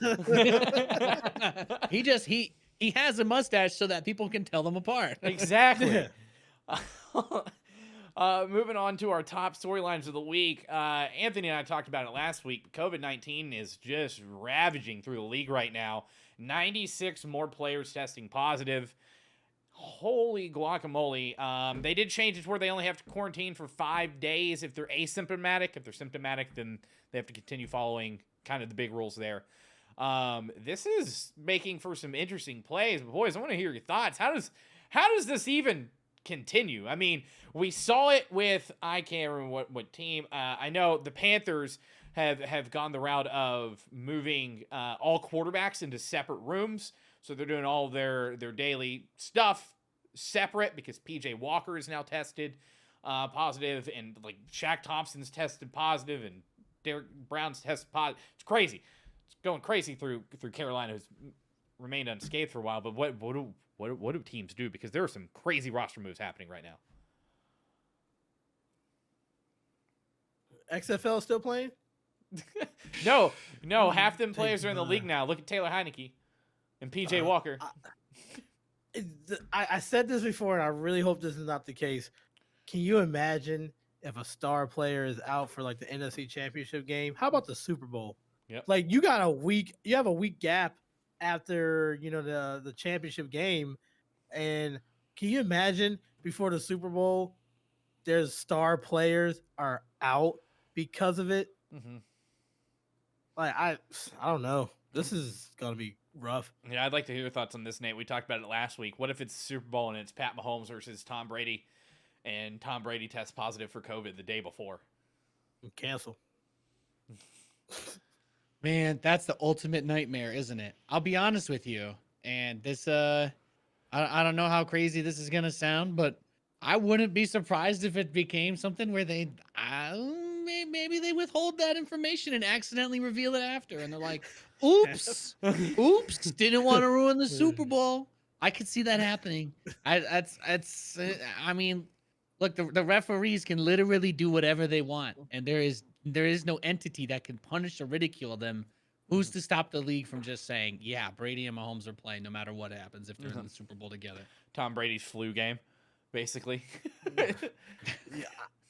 he has a mustache so that people can tell them apart. Exactly. Moving on to our top storylines of the week. Anthony and I talked about it last week. COVID-19 is just ravaging through the league right now. 96 more players testing positive. Holy guacamole. They did change it to where they only have to quarantine for 5 days if they're asymptomatic. If they're symptomatic, then they have to continue following kind of the big rules there. This is making for some interesting plays. But boys, I want to hear your thoughts. How does this even continue? I mean, we saw it with, I can't remember what team. I know the Panthers have gone the route of moving all quarterbacks into separate rooms. So they're doing all their daily stuff separate because PJ Walker is now tested positive, and like Shaq Thompson's tested positive, and Derek Brown's tested positive. It's crazy. It's going crazy through Carolina, who's remained unscathed for a while. But what do teams do? Because there are some crazy roster moves happening right now. XFL still playing? No, half them players are in the league now. Look at Taylor Heineke and PJ Walker. I said this before, and I really hope this is not the case. Can you imagine if a star player is out for like the NFC Championship game? How about the Super Bowl? Yep. Like you have a week gap after the championship game, and can you imagine before the Super Bowl, there's star players are out because of it? Mm-hmm. Like I don't know. This is gonna be rough. Yeah, I'd like to hear your thoughts on this, Nate. We talked about it last week. What if it's Super Bowl and it's Pat Mahomes versus Tom Brady, and Tom Brady tests positive for COVID the day before? Cancel. Man, that's the ultimate nightmare, isn't it? I'll be honest with you. And this, I don't know how crazy this is gonna sound, but I wouldn't be surprised if it became something where maybe they withhold that information and accidentally reveal it after, and they're like, "Oops, didn't want to ruin the Super Bowl." I could see that happening. I mean, look, the referees can literally do whatever they want, and there is no entity that can punish or ridicule them. Who's to stop the league from just saying, "Yeah, Brady and Mahomes are playing no matter what happens if they're in the Super Bowl together"? Tom Brady's flu game, basically. Yeah,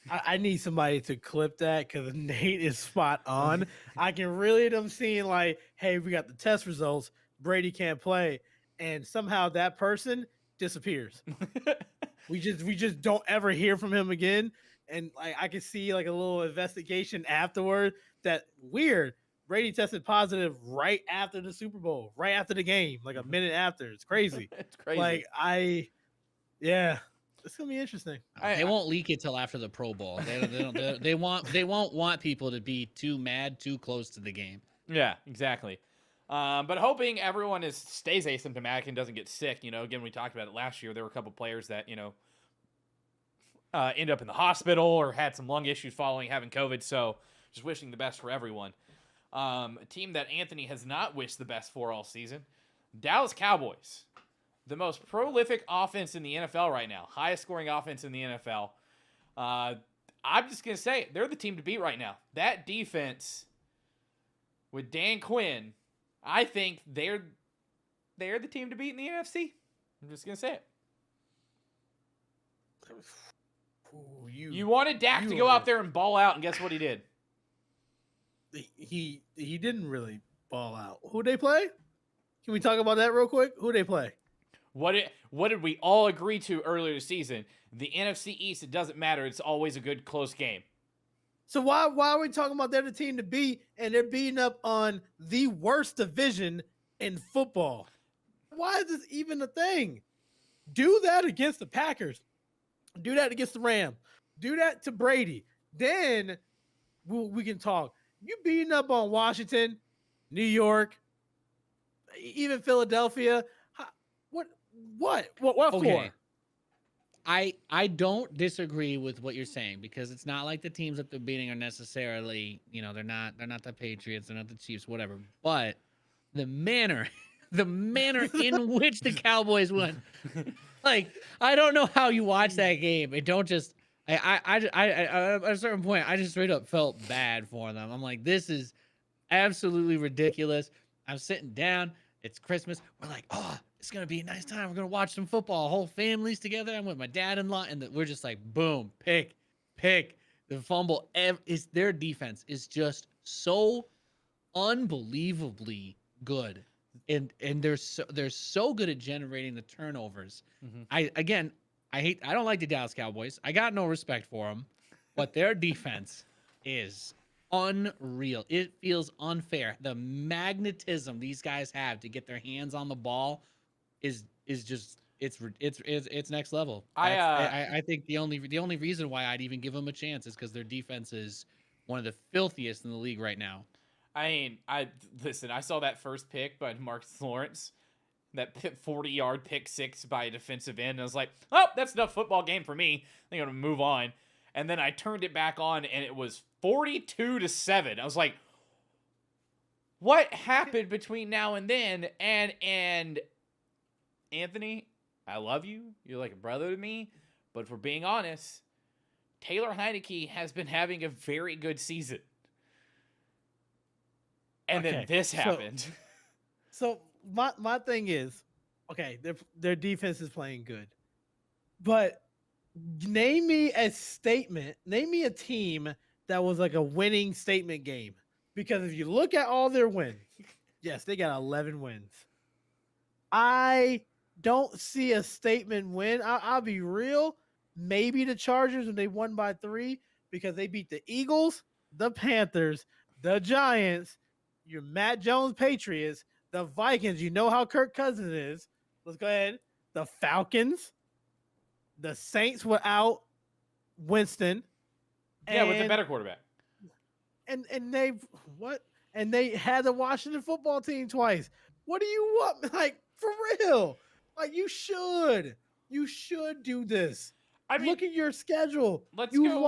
I need somebody to clip that because Nate is spot on. I can really them seeing like, hey, we got the test results. Brady can't play, and somehow that person disappears. we just don't ever hear from him again. And like I can see like a little investigation afterward. That weird. Brady tested positive right after the Super Bowl, right after the game, like a minute after. It's crazy. It's crazy. Like it's gonna be interesting. They won't leak it till after the Pro Bowl. They won't want people to be too mad too close to the game. Yeah, exactly. But hoping everyone stays asymptomatic and doesn't get sick. Again, we talked about it last year. There were a couple players that end up in the hospital or had some lung issues following having COVID. So just wishing the best for everyone. A team that Anthony has not wished the best for all season, Dallas Cowboys. The most prolific offense in the NFL right now. Highest scoring offense in the NFL. I'm just going to say it. They're the team to beat right now. That defense with Dan Quinn, I think they're the team to beat in the NFC. I'm just going to say it. Ooh, You wanted Dak to go out there and ball out, and guess what he did? He didn't really ball out. Who they play? Can we talk about that real quick? Who they play? What did we all agree to earlier this season? The NFC East, it doesn't matter. It's always a good, close game. So why are we talking about they're the team to beat and they're beating up on the worst division in football? Why is this even a thing? Do that against the Packers. Do that against the Rams. Do that to Brady. Then we can talk. You beating up on Washington, New York, even Philadelphia. What Okay. for? I don't disagree with what you're saying because it's not like the teams that they're beating are necessarily, they're not the Patriots, they're not the Chiefs, whatever. But the manner in which the Cowboys won, like I don't know how you watch that game and don't just I at a certain point I just straight up felt bad for them. I'm like, this is absolutely ridiculous. I'm sitting down. It's Christmas. We're like, oh, it's gonna be a nice time. We're gonna watch some football. Whole family's together. I'm with my dad-in-law, and we're just like, boom, pick. The fumble. Is their defense is just so unbelievably good, and they're so good at generating the turnovers. I don't like the Dallas Cowboys. I got no respect for them, but their defense is unreal. It feels unfair. The magnetism these guys have to get their hands on the ball is just it's next level. I think the only reason why I'd even give them a chance is because their defense is one of the filthiest in the league right now. I mean, I saw that first pick by Marcus Lawrence, that 40-yard pick six by a defensive end, and I was like, oh, that's enough football game for me. I think I'm gonna move on. And then I turned it back on, and it was 42-7. I was like, what happened between now and then? And Anthony, I love you. You're like a brother to me. But if we're being honest, Taylor Heineke has been having a very good season. And then this happened. So my thing is, okay, their defense is playing good. But name me a team that was like a winning statement game. Because if you look at all their wins, yes, they got 11 wins. I don't see a statement win. I'll be real. Maybe the Chargers, and they won by 3 because they beat the Eagles, the Panthers, the Giants, your Matt Jones Patriots, the Vikings. You know how Kirk Cousins is. Let's go ahead. The Falcons. The Saints without Winston. Yeah, with the better quarterback. And they had the Washington football team twice. What do you want? Like, for real. Like, you should do this. I mean, look at your schedule. Let's go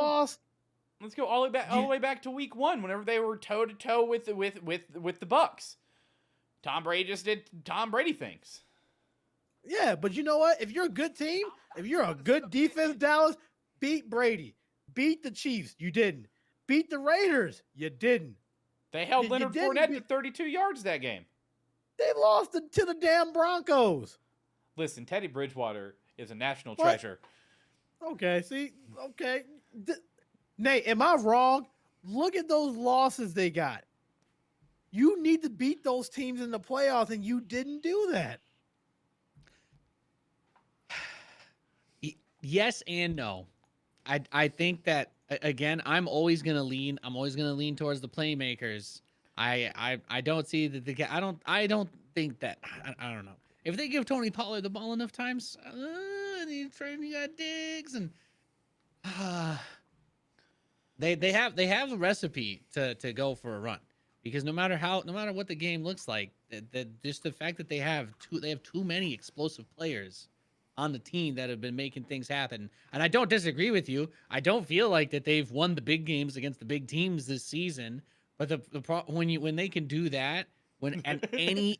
all the way back to week 1, whenever they were toe to toe with the Bucks. Tom Brady just did Tom Brady things. Yeah, but you know what? If you're a good team, if you're a good defense, Dallas, beat Brady. Beat the Chiefs. You didn't. Beat the Raiders. You didn't. They held Leonard Fournette to 32 yards that game. They lost to the damn Broncos. Listen, Teddy Bridgewater is a national treasure. Okay, see? Okay. Nate, am I wrong? Look at those losses they got. You need to beat those teams in the playoffs, and you didn't do that. Yes and no. I think that, again, I'm always gonna lean towards the playmakers. I don't see that I don't think that I don't know. If they give Tony Pollard the ball enough times, you got Diggs and they have a recipe to go for a run, because no matter what the game looks like, just the fact that they have too many explosive players on the team that have been making things happen. And I don't disagree with you. I don't feel like that they've won the big games against the big teams this season. But when they can do that, when on any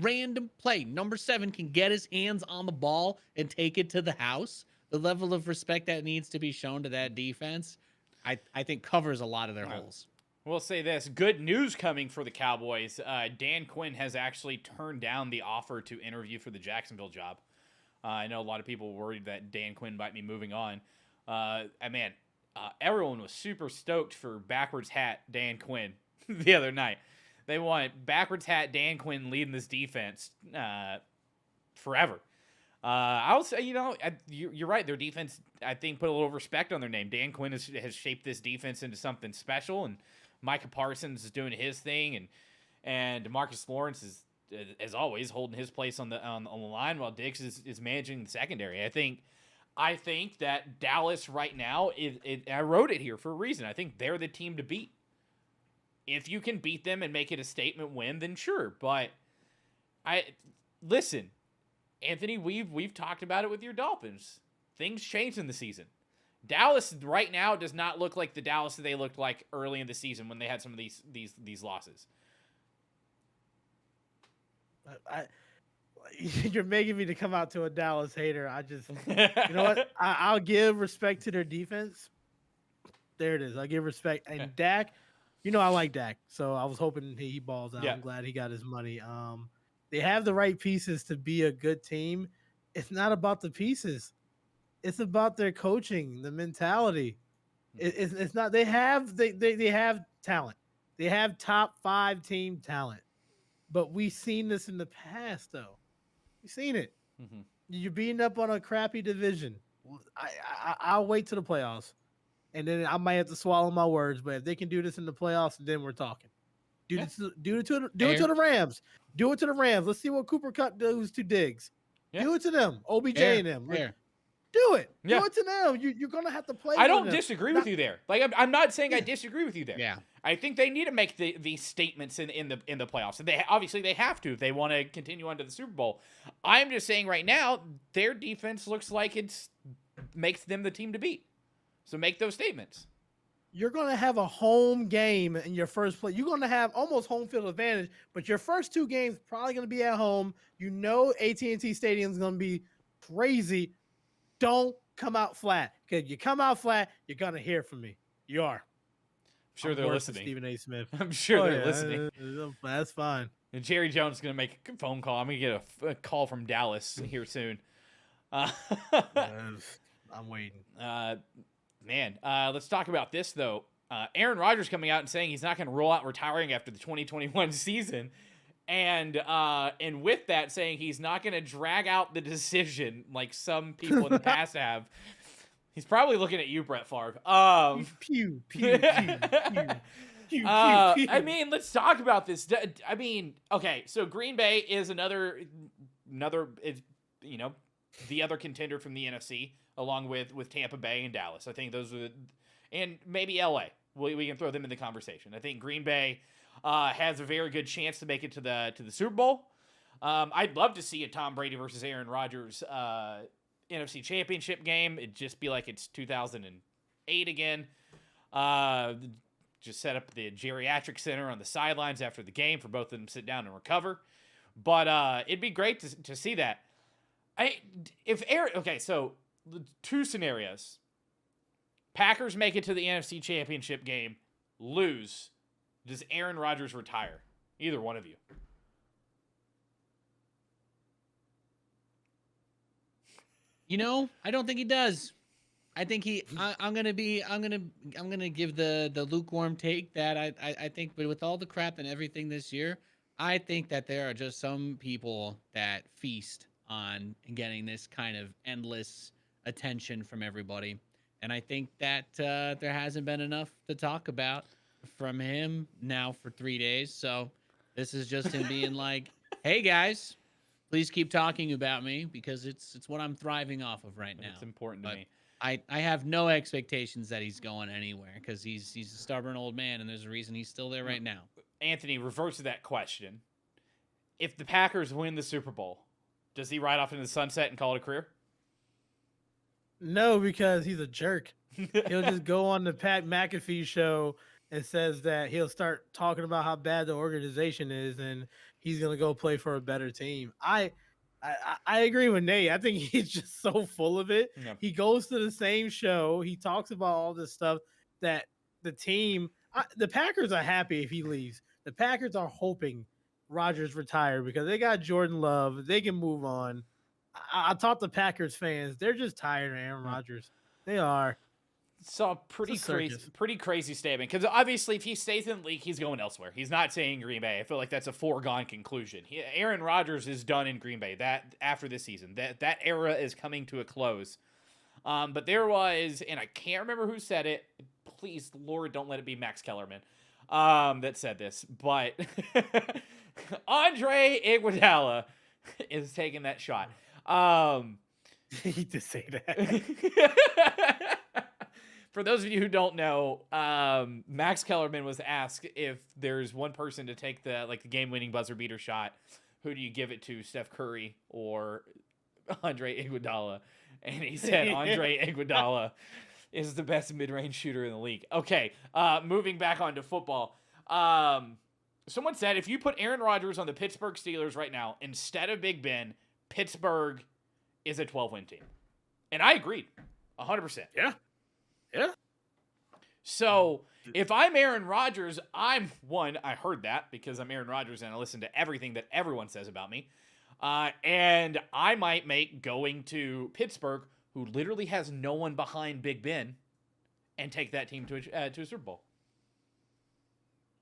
random play, number 7 can get his hands on the ball and take it to the house, the level of respect that needs to be shown to that defense, I think covers a lot of their holes. We'll say this. Good news coming for the Cowboys. Dan Quinn has actually turned down the offer to interview for the Jacksonville job. I know a lot of people were worried that Dan Quinn might be moving on. Everyone was super stoked for backwards hat Dan Quinn the other night. They want backwards hat Dan Quinn leading this defense forever. I'll say, you're right. Their defense, I think, put a little respect on their name. Dan Quinn has shaped this defense into something special, and Micah Parsons is doing his thing, and Marcus Lawrence as always, holding his place on the line while Diggs is managing the secondary. I think that Dallas right now I wrote it here for a reason. I think they're the team to beat. If you can beat them and make it a statement win, then sure. But listen, Anthony, we've talked about it with your Dolphins. Things change in the season. Dallas right now does not look like the Dallas that they looked like early in the season when they had some of these losses. You're making me to come out to a Dallas hater. You know what? I'll give respect to their defense. There it is. I'll give respect. And Dak, I like Dak, so I was hoping he balls out. Yeah. I'm glad he got his money. They have the right pieces to be a good team. It's not about the pieces. It's about their coaching, the mentality. It's not. They have talent. They have top 5 team talent. But we've seen this in the past, though. We've seen it. Mm-hmm. You're beating up on a crappy division. I'll wait till the playoffs, and then I might have to swallow my words. But if they can do this in the playoffs, then we're talking. Do it to the Rams. Do it to the Rams. Let's see what Cooper Kupp does to Diggs. Yeah. Do it to them. OBJ and them. Do it. Yeah. Do it to them. You're gonna have to play. I don't disagree with you there. Like I'm not saying I disagree with you there. Yeah. I think they need to make these statements in the playoffs. And they obviously they have to if they want to continue on to the Super Bowl. I'm just saying right now their defense looks like makes them the team to beat. So make those statements. You're going to have a home game in your first play. You're going to have almost home field advantage, but your first 2 games probably going to be at home. AT&T Stadium is going to be crazy. Don't come out flat. Because you come out flat, you're going to hear from me. You are. I'm sure they're listening. Stephen A. Smith. I'm sure they're listening. That's fine. And Jerry Jones is going to make a phone call. I'm going to get a call from Dallas here soon. I'm waiting. Man, let's talk about this, though. Aaron Rodgers coming out and saying he's not going to roll out retiring after the 2021 season. And with that, saying he's not going to drag out the decision like some people in the past have. He's probably looking at you, Brett Favre. Pew, pew, pew, pew. Pew, I mean, let's talk about this. I mean, okay, so Green Bay is another, the other contender from the NFC, along with Tampa Bay and Dallas. I think those are, and maybe LA. We can throw them in the conversation. I think Green Bay has a very good chance to make it to the Super Bowl. I'd love to see a Tom Brady versus Aaron Rodgers NFC Championship game. It'd just be like it's 2008 again. Just set up the geriatric center on the sidelines after the game for both of them to sit down and recover. But it'd be great to see that. So 2 scenarios. Packers make it to the NFC Championship game, lose. Does Aaron Rodgers retire? Either one of you. I don't think he does. I think I'm gonna give the lukewarm take that I think, but with all the crap and everything this year, I think that there are just some people that feast on getting this kind of endless attention from everybody. And I think that there hasn't been enough to talk about from him now for 3 days. So this is just him being like, hey guys, please keep talking about me because it's what I'm thriving off of right now. It's important to me. I have no expectations that he's going anywhere because he's a stubborn old man and there's a reason he's still there right now. Anthony, reverse to that question. If the Packers win the Super Bowl, does he ride off into the sunset and call it a career? No, because he's a jerk. He'll just go on the Pat McAfee show and says that he'll start talking about how bad the organization is and he's going to go play for a better team. I agree with Nate. I think he's just so full of it. Yeah. He goes to the same show. He talks about all this stuff that the team, the Packers are happy if he leaves. The Packers are hoping Rodgers retire because they got Jordan Love. They can move on. I talked to Packers fans. They're just tired of Aaron Rodgers. They are. So pretty crazy statement. Because obviously, if he stays in the league, he's going elsewhere. He's not staying in Green Bay. I feel like that's a foregone conclusion. Aaron Rodgers is done in Green Bay. That after this season, that era is coming to a close. But there was, and I can't remember who said it. Please, Lord, don't let it be Max Kellerman. that said this, but Andre Iguodala is taking that shot. He did say that. For those of you who don't know, Max Kellerman was asked if there's one person to take the game-winning buzzer beater shot, who do you give it to, Steph Curry or Andre Iguodala? And he said Andre Iguodala is the best mid-range shooter in the league. Okay, moving back onto football. Someone said if you put Aaron Rodgers on the Pittsburgh Steelers right now instead of Big Ben, Pittsburgh is a 12-win team. And I agreed 100%. Yeah. So if I'm Aaron Rodgers, I heard that because I'm Aaron Rodgers and I listen to everything that everyone says about me. And I might make going to Pittsburgh, who literally has no one behind Big Ben, and take that team to a Super Bowl.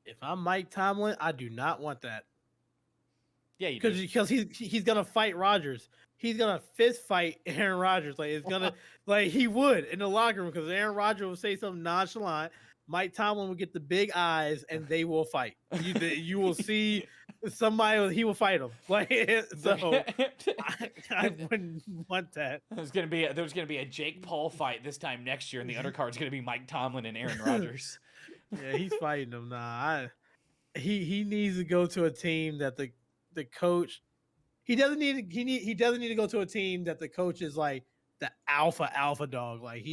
If I'm Mike Tomlin, I do not want that. Yeah, you do. Because he's gonna fight Rodgers. He's gonna fist fight Aaron Rodgers. Like it's gonna he would in the locker room because Aaron Rodgers will say something nonchalant. Mike Tomlin will get the big eyes and they will fight. You will see somebody. He will fight him. So I wouldn't want that. There's gonna be a Jake Paul fight this time next year, and the undercard's gonna be Mike Tomlin and Aaron Rodgers. Yeah, he's fighting him. He needs to go to a team that the coach. He doesn't need to go to a team that the coach is like the alpha dog. Like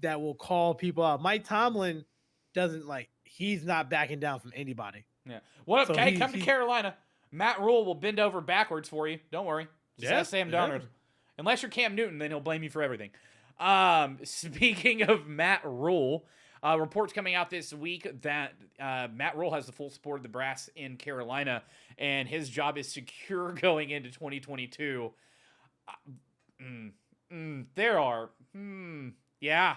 that will call people out. Mike Tomlin doesn't he's not backing down from anybody. Yeah. What up, Kay? Come to Carolina. Matt Rule will bend over backwards for you. Don't worry. Just ask Sam Darnold. Unless you're Cam Newton, then he'll blame you for everything. Speaking of Matt Rule, reports coming out this week that Matt Rule has the full support of the brass in Carolina, and his job is secure going into 2022. Yeah.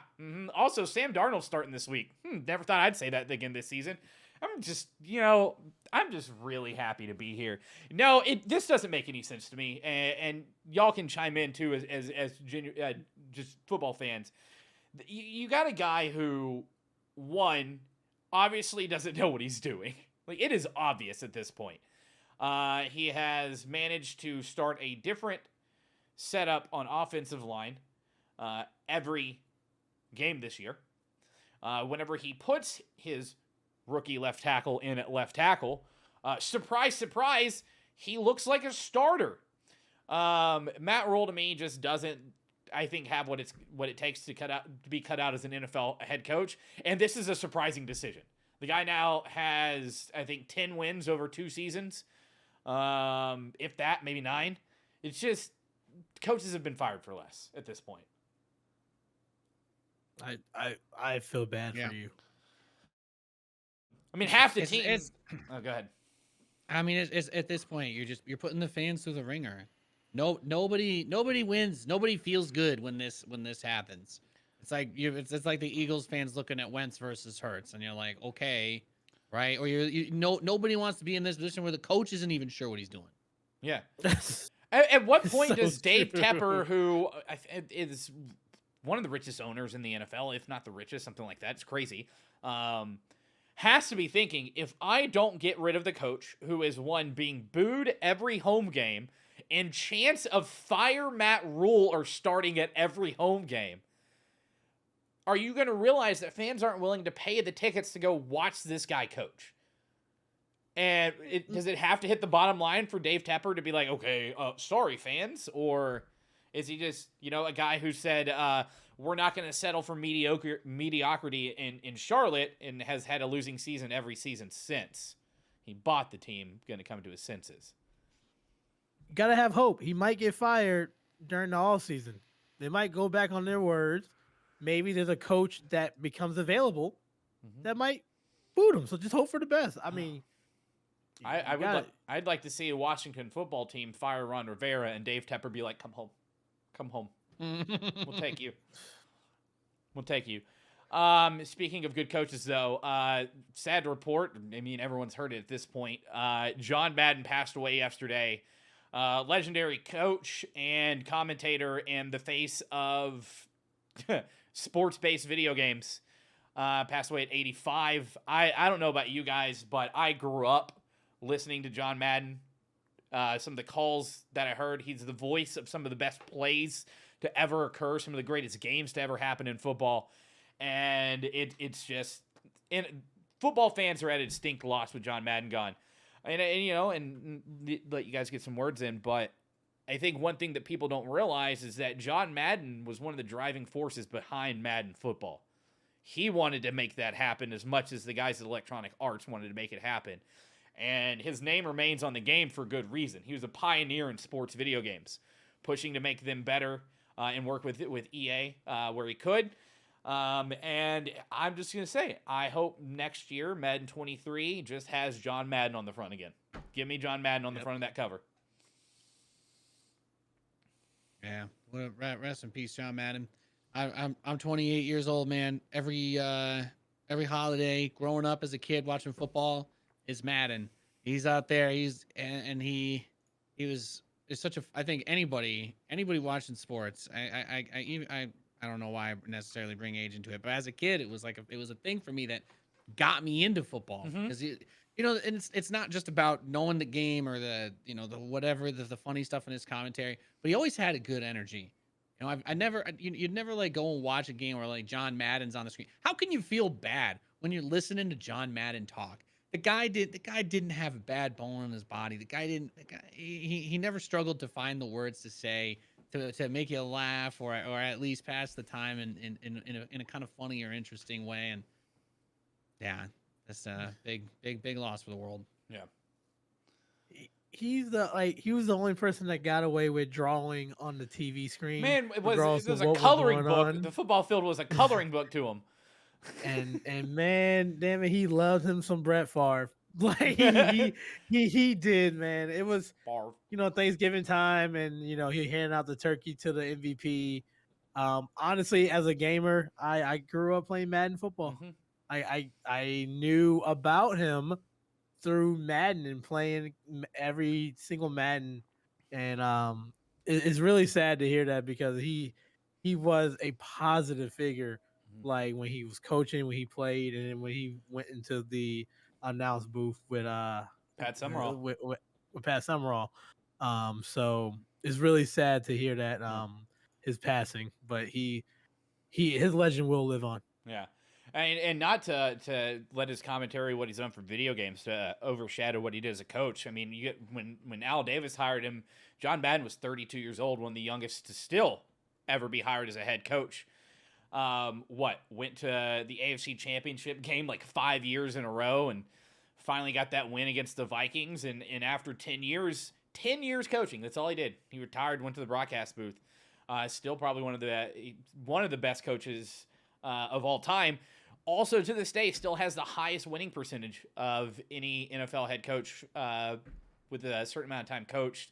Also, Sam Darnold starting this week. Never thought I'd say that again this season. I'm just really happy to be here. No, this doesn't make any sense to me, and y'all can chime in too as just football fans. You got a guy who, one, obviously doesn't know what he's doing. It is obvious at this point. He has managed to start a different setup on offensive line every game this year. Whenever he puts his rookie left tackle in at left tackle, surprise, surprise, he looks like a starter. Matt Rule to me just doesn't, I think, have what it takes to be cut out as an NFL head coach, and this is a surprising decision. The guy now has, I think, 10 wins over 2 seasons, if that, maybe 9. It's just coaches have been fired for less at this point. I feel bad for you. I mean, half the team. Oh, go ahead. I mean, it's at this point you're putting the fans through the ringer. Nobody wins. Nobody feels good when this happens. It's like it's like the Eagles fans looking at Wentz versus Hurts, and you're like, okay, right? Or nobody wants to be in this position where the coach isn't even sure what he's doing. Yeah. At what point does So Dave true. Tepper, who is one of the richest owners in the NFL, if not the richest, something like that, it's crazy, has to be thinking, if I don't get rid of the coach, who is one being booed every home game, and chance of fire Matt Rule are starting at every home game, are you going to realize that fans aren't willing to pay the tickets to go watch this guy coach? And does it have to hit the bottom line for Dave Tepper to be like, okay, sorry, fans? Or is he just, a guy who said, we're not going to settle for mediocrity in Charlotte, and has had a losing season every season since he bought the team, going to come to his senses? Gotta have hope. He might get fired during the all season. They might go back on their words. Maybe there's a coach that becomes available that might boot him. So just hope for the best. I mean, I'd like to see a Washington football team fire Ron Rivera and Dave Tepper be like, come home. We'll take you. Speaking of good coaches, though, sad to report, I mean, everyone's heard it at this point. John Madden passed away yesterday. Legendary coach and commentator and the face of sports-based video games. Passed away at 85. I don't know about you guys, but I grew up listening to John Madden. Some of the calls that I heard, he's the voice of some of the best plays to ever occur, some of the greatest games to ever happen in football. And it's just, and football fans are at a distinct loss with John Madden gone. And let you guys get some words in, but I think one thing that people don't realize is that John Madden was one of the driving forces behind Madden football. He wanted to make that happen as much as the guys at Electronic Arts wanted to make it happen. And his name remains on the game for good reason. He was a pioneer in sports video games, pushing to make them better and work with EA where he could. And I'm just going to say, I hope next year, Madden 23 just has John Madden on the front again. Give me John Madden on the front of that cover. Yeah. Well, rest in peace, John Madden. I'm 28 years old, man. Every holiday, growing up as a kid watching football is Madden. He's out there. He was such a. I think anybody watching sports. I don't know why I necessarily bring age into it, but as a kid, it was a thing for me that got me into football because and it's not just about knowing the game or the the funny stuff in his commentary, but he always had a good energy. You'd never like go and watch a game where like John Madden's on the screen. How can you feel bad when you're listening to John Madden talk? The guy didn't have a bad bone in his body. He never struggled to find the words to say to make you laugh or at least pass the time in a kind of funny or interesting way. And yeah, that's a big loss for the world. Yeah. He was the only person that got away with drawing on the TV screen. Man, it was a coloring book. The football field was a coloring book to him. And man, damn it, he loved him some Brett Favre. Like he did, man. It was Thanksgiving time, and he handed out the turkey to the MVP. Honestly, as a gamer, I grew up playing Madden football. I knew about him through Madden and playing every single Madden, and it's really sad to hear that because he was a positive figure, like when he was coaching, when he played, and then when he went into the announce booth with Pat Summerall. With Pat Summerall. So it's really sad to hear that his passing, but his legend will live on. Yeah. And not to let his commentary, what he's done for video games, to overshadow what he did as a coach. I mean, when Al Davis hired him, John Madden was 32 years old, one of the youngest to still ever be hired as a head coach. Went to the AFC Championship game like 5 years in a row and finally got that win against the Vikings. And after 10 years coaching, that's all he did. He retired, went to the broadcast booth. Still probably one of the best coaches of all time. Also, to this day, still has the highest winning percentage of any NFL head coach with a certain amount of time coached.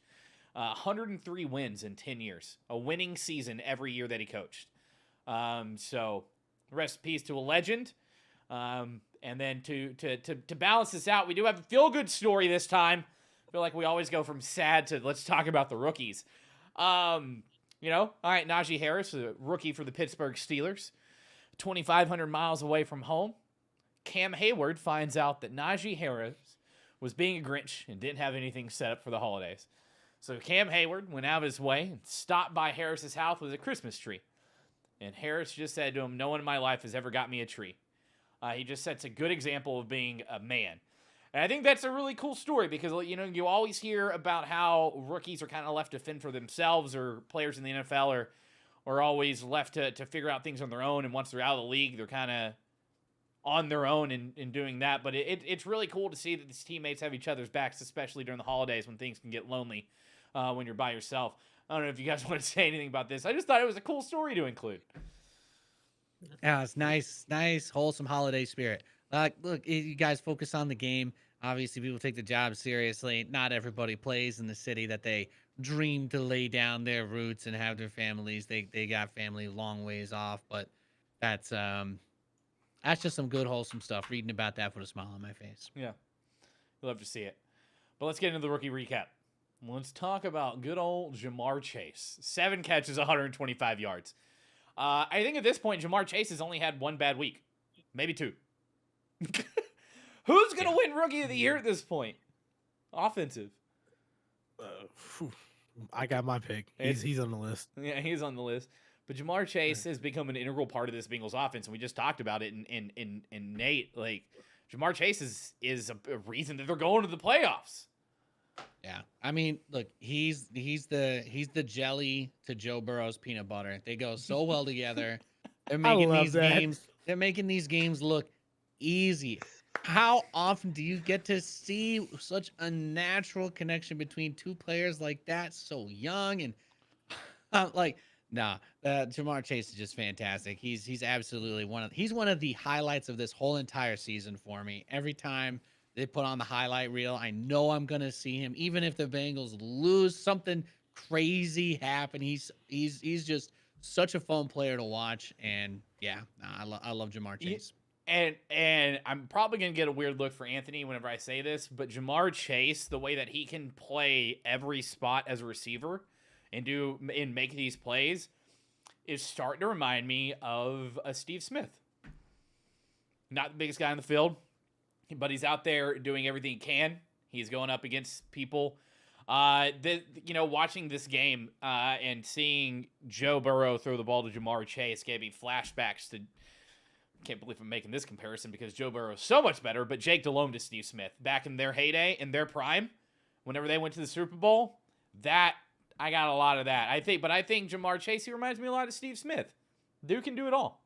103 wins in 10 years. A winning season every year that he coached. So, rest in peace to a legend. And then to balance this out, we do have a feel-good story this time. I feel like we always go from sad to let's talk about the rookies. All right, Najee Harris, a rookie for the Pittsburgh Steelers. 2,500 miles away from home, Cam Hayward finds out that Najee Harris was being a Grinch and didn't have anything set up for the holidays. So Cam Hayward went out of his way and stopped by Harris's house with a Christmas tree. And Harris just said to him, "No one in my life has ever got me a tree." He just sets a good example of being a man. And I think that's a really cool story because, you always hear about how rookies are kind of left to fend for themselves, or players in the NFL are always left to figure out things on their own. And once they're out of the league, they're kind of on their own in doing that. But it's really cool to see that these teammates have each other's backs, especially during the holidays when things can get lonely when you're by yourself. I don't know if you guys want to say anything about this. I just thought it was a cool story to include. Yeah, it's nice, wholesome holiday spirit. Look, you guys focus on the game. Obviously, people take the job seriously. Not everybody plays in the city that they dream to lay down their roots and have their families. They got family long ways off, but that's just some good wholesome stuff. Reading about that put a smile on my face. Yeah, love to see it. But let's get into the rookie recap. Let's talk about good old Ja'Marr Chase. 7 catches, 125 yards. I think at this point, Ja'Marr Chase has only had one bad week. maybe 2. Who's going to win Rookie of the Year at this point? Offensive. Phew. I got my pick. He's on the list. Yeah, he's on the list. But Jamar Chase has become an integral part of this Bengals offense, and we just talked about it in Nate. Like, Jamar Chase is a reason that they're going to the playoffs. Yeah, I mean, look, he's the jelly to Joe Burrow's peanut butter. They go so well together. They're making these games. They're making these games look easy. How often do you get to see such a natural connection between two players like that, so young and Jamar Chase is just fantastic. He's absolutely one of the highlights of this whole entire season for me. Every time they put on the highlight reel, I know I'm gonna see him. Even if the Bengals lose, something crazy happen. He's just such a fun player to watch. And yeah, I love Jamar Chase. And I'm probably going to get a weird look for Anthony whenever I say this, but Jamar Chase, the way that he can play every spot as a receiver and make these plays is starting to remind me of a Steve Smith. Not the biggest guy in the field, but he's out there doing everything he can. He's going up against people. Watching this game and seeing Joe Burrow throw the ball to Jamar Chase gave me flashbacks to, can't believe I'm making this comparison because Joe Burrow is so much better, but Jake Delhomme to Steve Smith back in their heyday, in their prime, whenever they went to the Super Bowl, that I got a lot of that. I think Jamar Chase, he reminds me a lot of Steve Smith. Dude can do it all.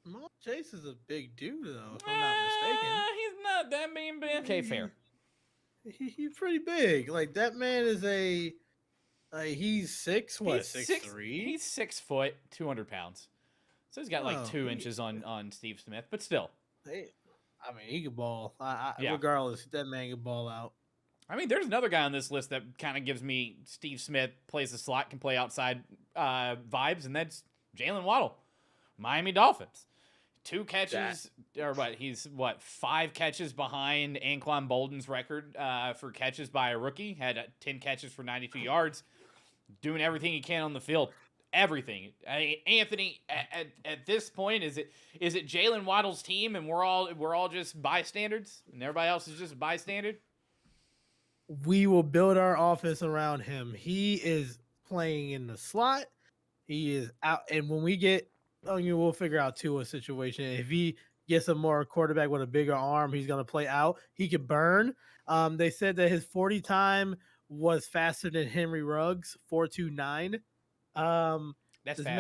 Jamar Chase is a big dude, though, if I'm not mistaken. He's not that big. Okay, fair. He's pretty big. Like, that man is he's 6'3"? He's 6 foot, 200 pounds. So he's got like 2 inches on Steve Smith, but still. He could ball. Regardless, that man can ball out. I mean, there's another guy on this list that kind of gives me Steve Smith plays the slot, can play outside vibes, and that's Jalen Waddle, Miami Dolphins. 2 catches, he's 5 catches behind Anquan Bolden's record for catches by a rookie. Had 10 catches for 92 yards, doing everything he can on the field. Everything. Anthony, at this point, is it Jalen Waddle's team and we're all just bystanders and everybody else is just bystander? We will build our offense around him. He is playing in the slot. He is out, and when we get, we'll figure out Tua's situation. If he gets a more quarterback with a bigger arm, he's gonna play out. He could burn. They said that his 40 time was faster than Henry Ruggs, 4.29. That's this fast.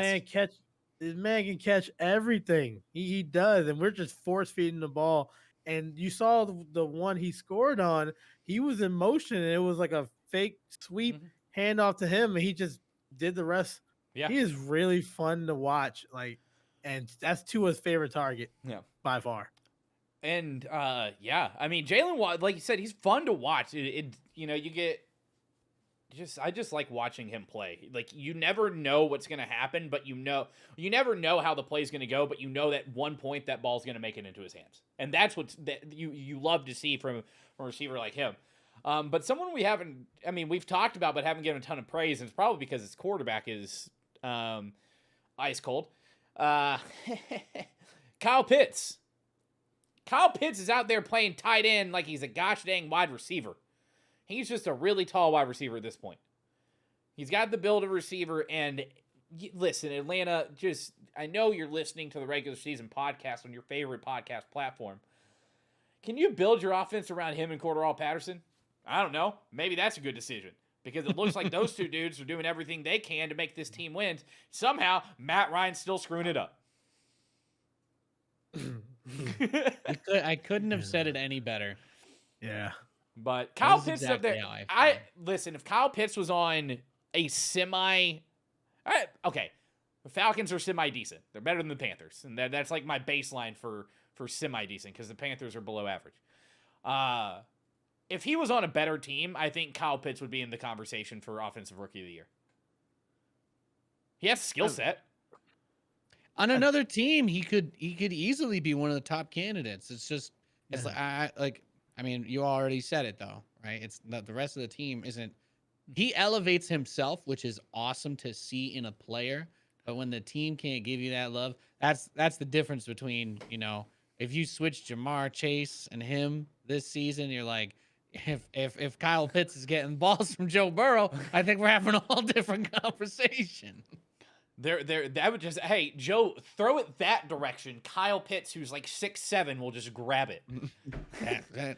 man can catch everything. He does, and we're just force feeding the ball. And you saw the one he scored on. He was in motion, and it was like a fake sweep handoff to him, and he just did the rest. Yeah, he is really fun to watch. And that's Tua's favorite target. Yeah, by far. And I mean, Jalen Waddle, like you said, he's fun to watch. I just like watching him play. Like, you never know what's going to happen, but you never know how the play's going to go, but you know that one point that ball's going to make it into his hands. And that's what you love to see from a receiver like him. But someone we've talked about but haven't given a ton of praise, and it's probably because his quarterback is ice cold. Kyle Pitts. Kyle Pitts is out there playing tight end like he's a gosh dang wide receiver. He's just a really tall wide receiver at this point. He's got the build of receiver. And listen, Atlanta, I know you're listening to the regular season podcast on your favorite podcast platform. Can you build your offense around him and Cordarrelle Patterson? I don't know. Maybe that's a good decision because it looks like those 2 dudes are doing everything they can to make this team win. Somehow, Matt Ryan's still screwing it up. I couldn't have said it any better. Yeah. But Kyle Pitts up there. Listen, if Kyle Pitts was on a the Falcons are semi-decent. They're better than the Panthers. And that's like my baseline for semi-decent because the Panthers are below average. If he was on a better team, I think Kyle Pitts would be in the conversation for Offensive Rookie of the Year. He has skill set. On another team, he could easily be one of the top candidates. It's just you already said it though, right? It's not the rest of the team isn't. He elevates himself, which is awesome to see in a player. But when the team can't give you that love, that's the difference between, if you switch Jamar Chase and him this season, you're like, if Kyle Pitts is getting balls from Joe Burrow, I think we're having a whole different conversation. That would just, hey, Joe, throw it that direction. Kyle Pitts, who's like 6'7", will just grab it.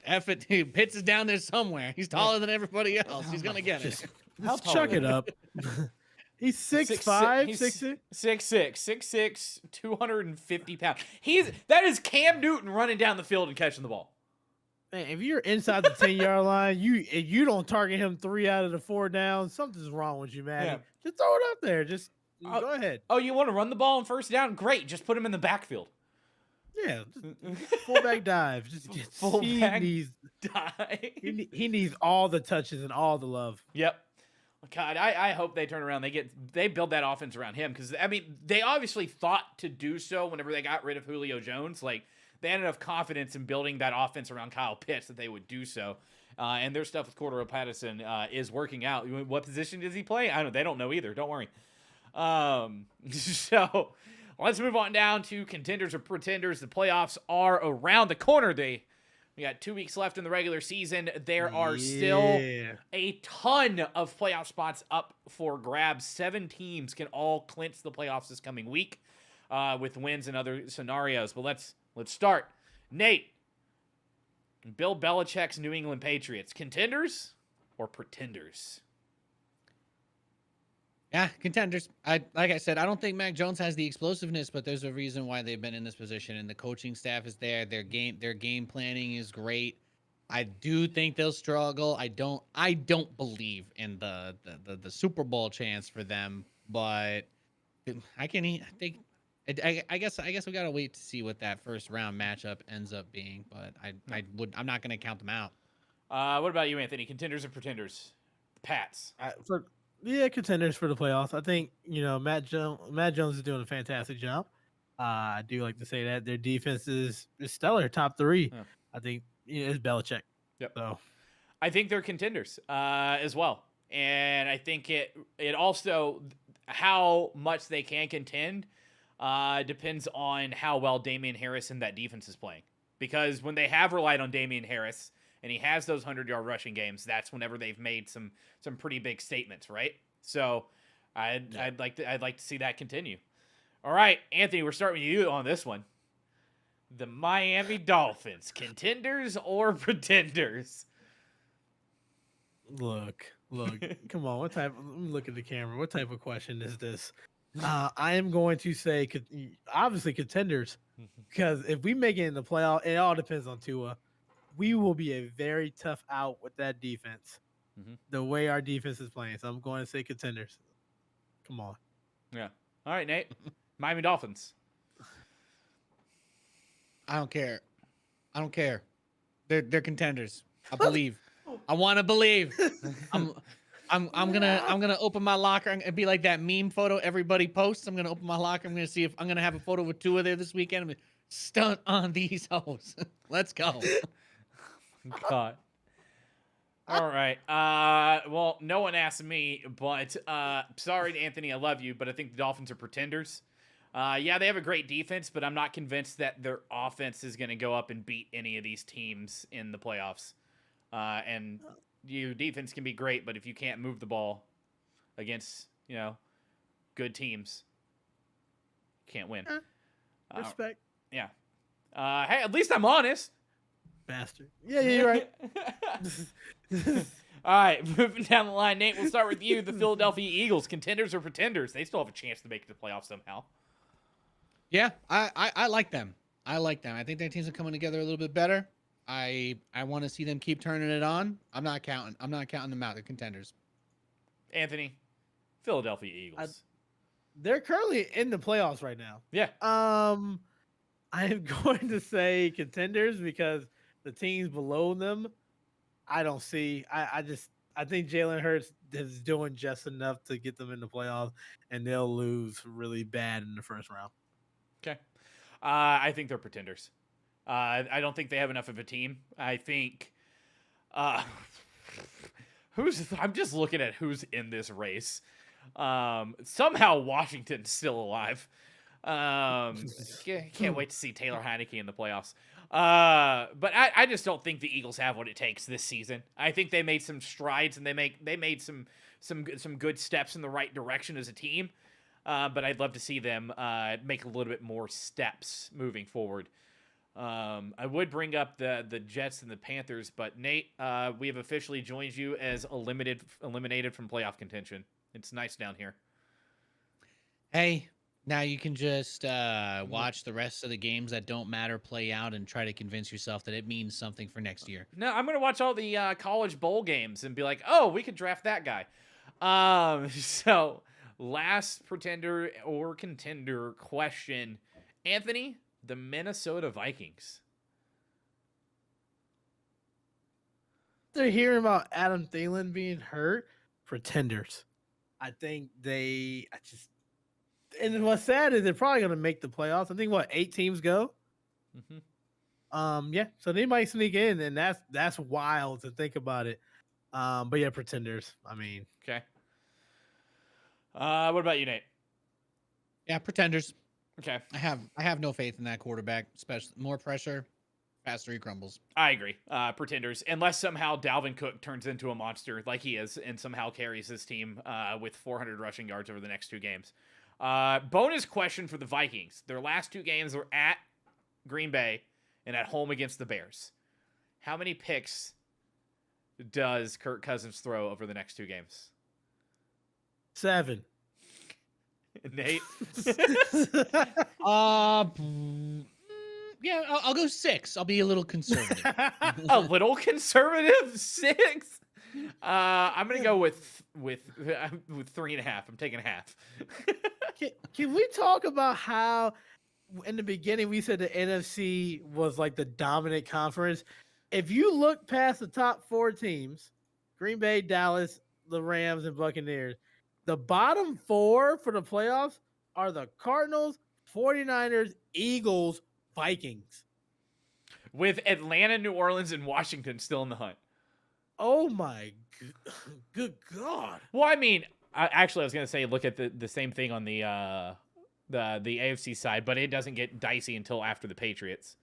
F it, dude. Pitts is down there somewhere. He's taller than everybody else. He's gonna get it. Just chuck it up. He's 6'5", 6'6", 6'6", 250 pounds. That is Cam Newton running down the field and catching the ball. Man, if you're inside the 10-yard line, you don't target him 3 out of the 4 downs, something's wrong with you, man. Yeah. Just throw it up there. Just go ahead. Oh, you want to run the ball on first down? Great. Just put him in the backfield. Yeah, fullback dive. Fullback dive. He needs all the touches and all the love. Yep. God, I hope they turn around. They build that offense around him because they obviously thought to do so whenever they got rid of Julio Jones. Like they had enough confidence in building that offense around Kyle Pitts that they would do so. And their stuff with Cordero Patterson is working out. What position does he play? They don't know either. Don't worry. So let's move on down to contenders or pretenders. The playoffs are around the corner. We got 2 weeks left in the regular season. There are still a ton of playoff spots up for grabs. 7 teams can all clinch the playoffs this coming week with wins and other scenarios. But let's start. Nate, Bill Belichick's New England Patriots, contenders or pretenders? Yeah, contenders. Like I said, I don't think Mac Jones has the explosiveness, but there's a reason why they've been in this position, and the coaching staff is there. Their game planning is great. I do think they'll struggle. I don't believe in the Super Bowl chance for them, but I guess we gotta wait to see what that first round matchup ends up being. But I'm not gonna count them out. What about you, Anthony? Contenders or pretenders? Pats. Contenders for the playoffs. I think, Matt Jones is doing a fantastic job. I do like to say that their defense is stellar, top 3. Yeah. I think it's Belichick. Yep. So I think they're contenders as well. And I think it also, how much they can contend depends on how well Damian Harris and that defense is playing. Because when they have relied on Damian Harris and he has those 100-yard rushing games, that's whenever they've made some pretty big statements, right? So I'd like to see that continue. All right, Anthony, we're starting with you on this one. The Miami Dolphins, contenders or pretenders? Look, come on. Let me look at the camera. What type of question is this? I am going to say, obviously, contenders, because if we make it in the playoff, it all depends on Tua. We will be a very tough out with that defense, the way our defense is playing. So I'm going to say contenders. Come on. Yeah. All right, Nate. Miami Dolphins. I don't care. They're contenders. I believe. I want to believe. I'm gonna open my locker and be like that meme photo everybody posts. I'm gonna open my locker. I'm gonna see if I'm gonna have a photo with Tua there this weekend. I'm gonna stunt on these hoes. Let's go. God. All right. Well, no one asked me, but sorry, Anthony, I love you, but I think the Dolphins are pretenders. Yeah, they have a great defense, but I'm not convinced that their offense is going to go up and beat any of these teams in the playoffs. And defense can be great, but if you can't move the ball against, good teams, you can't win. Respect. Yeah. Hey, at least I'm honest. Bastard. Yeah, you're right. All right, moving down the line, Nate, we'll start with you. The Philadelphia Eagles, contenders or pretenders? They still have a chance to make it to the playoffs somehow. Yeah, I like them. I think their teams are coming together a little bit better. I want to see them keep turning it on. I'm not counting them out. They're contenders. Anthony, Philadelphia Eagles. They're currently in the playoffs right now. Yeah. I am going to say contenders because the teams below them, I don't see. I think Jalen Hurts is doing just enough to get them in the playoffs, and they'll lose really bad in the first round. Okay. I think they're pretenders. I don't think they have enough of a team. I think I'm just looking at who's in this race. Somehow Washington's still alive. Can't wait to see Taylor Heineke in the playoffs. But I just don't think the Eagles have what it takes this season. I think they made some strides and they made some good steps in the right direction as a team. But I'd love to see them make a little bit more steps moving forward. I would bring up the Jets and the Panthers, but Nate, we have officially joined you as eliminated from playoff contention. It's nice down here. Hey, now you can just watch the rest of the games that don't matter play out and try to convince yourself that it means something for next year. No, I'm gonna watch all the college bowl games and be like, oh, we could draft that guy. So last pretender or contender question, Anthony, the Minnesota Vikings. They're hearing about Adam Thielen being hurt. Pretenders. I think and what's sad is they're probably going to make the playoffs. I think 8 teams go. Mm-hmm. Yeah, so they might sneak in, and that's wild to think about it. But yeah, pretenders. I mean, okay. What about you, Nate? Yeah, pretenders. Okay. I have no faith in that quarterback, especially more pressure, faster he crumbles. I agree. Pretenders, unless somehow Dalvin Cook turns into a monster like he is and somehow carries his team with 400 rushing yards over the next 2 games. Bonus question for the Vikings. Their last 2 games were at Green Bay and at home against the Bears. How many picks does Kirk Cousins throw over the next 2 games? 7. Nate? Yeah, I'll go 6. I'll be a little conservative. A little conservative? 6? I'm gonna go with 3.5. I'm taking half. Can we talk about how in the beginning we said the NFC was like the dominant conference? If you look past the top 4 teams, Green Bay, Dallas, the Rams, and Buccaneers, the bottom 4 for the playoffs are the Cardinals, 49ers, Eagles, Vikings. With Atlanta, New Orleans, and Washington still in the hunt. Oh my good God. Well, I mean, I was going to say look at the same thing on the AFC side, but it doesn't get dicey until after the Patriots.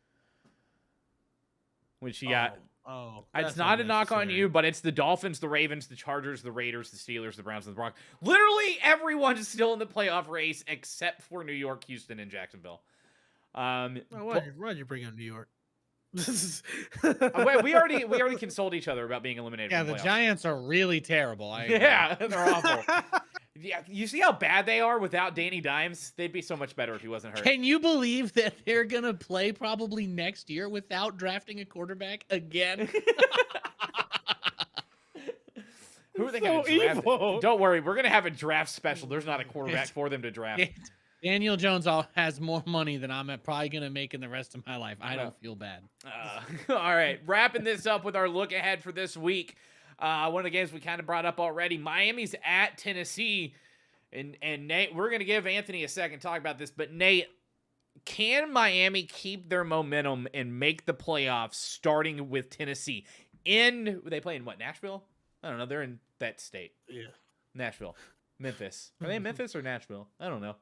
Which you got. It's not a knock on you, but it's the Dolphins, the Ravens, the Chargers, the Raiders, the Steelers, the Browns, and the Broncos. Literally everyone is still in the playoff race except for New York, Houston, and Jacksonville. Why'd you bring up New York? we already consoled each other about being eliminated. Yeah, from the playoffs. Giants are really terrible. Yeah, they're awful. Yeah, you see how bad they are without Danny Dimes? They'd be so much better if he wasn't hurt. Can you believe that they're gonna play probably next year without drafting a quarterback again? Who are they going to draft? Don't worry, we're going to have a draft special. There's not a quarterback for them to draft. Daniel Jones has more money than I'm probably going to make in the rest of my life. I don't feel bad. All right, wrapping this up with our look ahead for this week. One of the games we kind of brought up already. Miami's at Tennessee. And Nate, we're going to give Anthony a second to talk about this. But Nate, can Miami keep their momentum and make the playoffs starting with Tennessee? They play in what, Nashville? I don't know. They're in that state. Yeah. Nashville. Memphis. Are they in Memphis or Nashville? I don't know.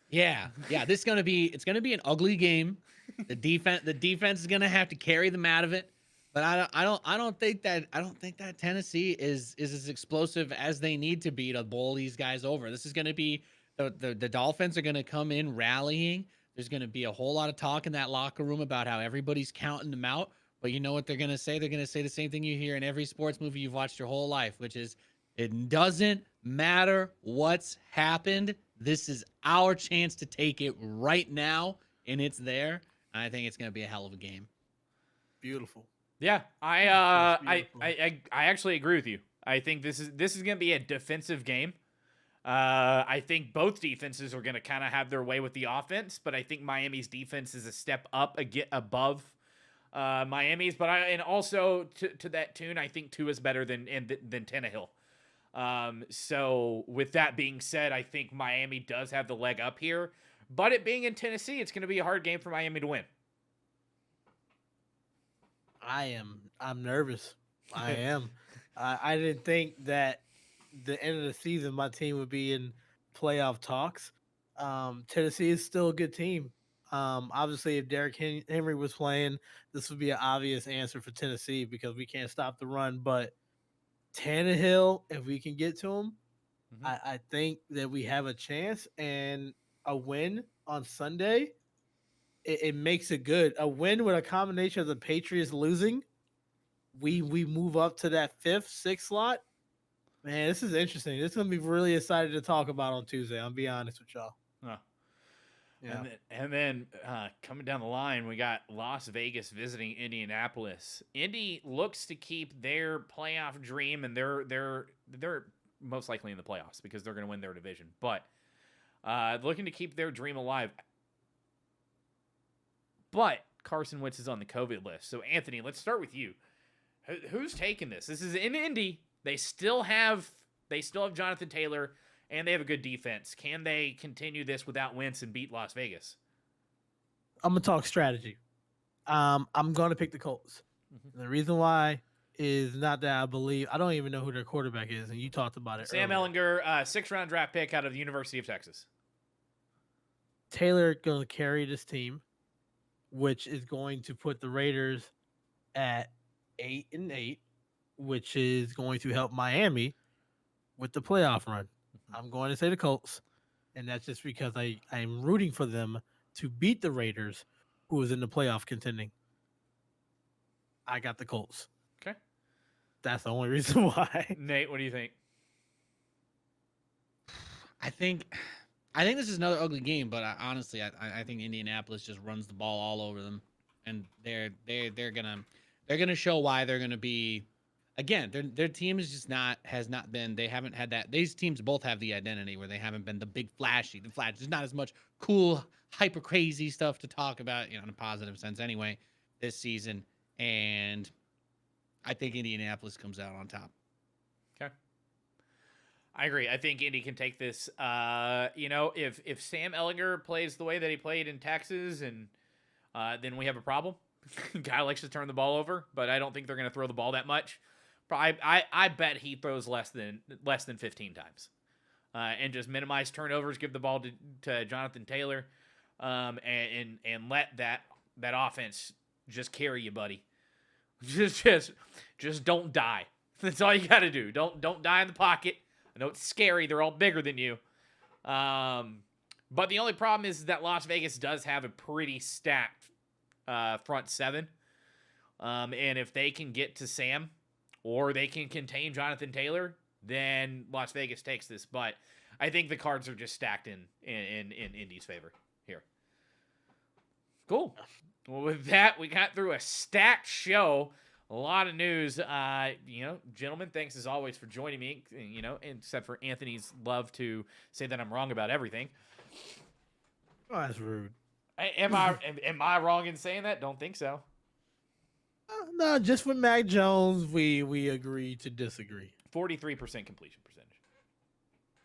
Yeah. It's gonna be an ugly game. The defense is gonna have to carry them out of it. But I don't think that Tennessee is as explosive as they need to be to bowl these guys over. This is gonna be the Dolphins are gonna come in rallying. There's gonna be a whole lot of talk in that locker room about how everybody's counting them out. But you know what they're gonna say? They're gonna say the same thing you hear in every sports movie you've watched your whole life, which is it doesn't matter what's happened. This is our chance to take it right now, and it's there. And I think it's going to be a hell of a game. Beautiful. Yeah, I actually agree with you. I think this is going to be a defensive game. I think both defenses are going to kind of have their way with the offense, but I think Miami's defense is a step up above Miami's. But and also to that tune, I think Tua is better than Tannehill. So with that being said, I think Miami does have the leg up here, but it being in Tennessee, it's going to be a hard game for Miami to win. I'm nervous. I am. I didn't think that the end of the season, my team would be in playoff talks. Tennessee is still a good team. Obviously, if Derrick Henry was playing, this would be an obvious answer for Tennessee because we can't stop the run. But Tannehill, if we can get to him, Mhm. I think that we have a chance, and a win on Sunday, it makes it good. A win with a combination of the Patriots losing, we move up to that 5th, 6th slot. Man, this is interesting. This is gonna be really excited to talk about on Tuesday. I'll be honest with y'all. Huh. Yeah. And then coming down the line, we got Las Vegas visiting Indianapolis. Indy looks to keep their playoff dream, and they're most likely in the playoffs because they're going to win their division. But looking to keep their dream alive. But Carson Wentz is on the COVID list. So Anthony, let's start with you. Who's taking this? This is in Indy. They still have Jonathan Taylor. And they have a good defense. Can they continue this without Wentz and beat Las Vegas? I'm gonna talk strategy. I'm gonna pick the Colts. Mm-hmm. The reason why is not that I don't even know who their quarterback is, and you talked about it. Sam earlier. Ehlinger, 6th-round draft pick out of the University of Texas. Taylor gonna carry this team, which is going to put the Raiders at 8-8, which is going to help Miami with the playoff run. I'm going to say the Colts, and that's just because I'm rooting for them to beat the Raiders, who is in the playoff contending. I got the Colts. Okay. That's the only reason why. Nate, what do you think? I think this is another ugly game, but honestly, I think Indianapolis just runs the ball all over them, and they're gonna show why they're gonna be. Again, their team is just has not been. They haven't had that. These teams both have the identity where they haven't been the big flashy. There's not as much cool, hyper crazy stuff to talk about, in a positive sense anyway, this season. And I think Indianapolis comes out on top. Okay. I agree. I think Indy can take this. If Sam Ehlinger plays the way that he played in Texas, and then we have a problem. Guy likes to turn the ball over, but I don't think they're going to throw the ball that much. I bet he throws less than 15 times, and just minimize turnovers. Give the ball to Jonathan Taylor, and let that offense just carry you, buddy. Just don't die. That's all you got to do. Don't die in the pocket. I know it's scary. They're all bigger than you. But the only problem is that Las Vegas does have a pretty stacked front seven, and if they can get to Sam, or they can contain Jonathan Taylor, then Las Vegas takes this. But I think the cards are just stacked in Indy's favor here. Cool. Well, with that, we got through a stacked show. A lot of news. Gentlemen, thanks as always for joining me. Except for Anthony's love to say that I'm wrong about everything. Oh, that's rude. Am I wrong in saying that? Don't think so. No, just with Mac Jones, we agree to disagree. 43% completion percentage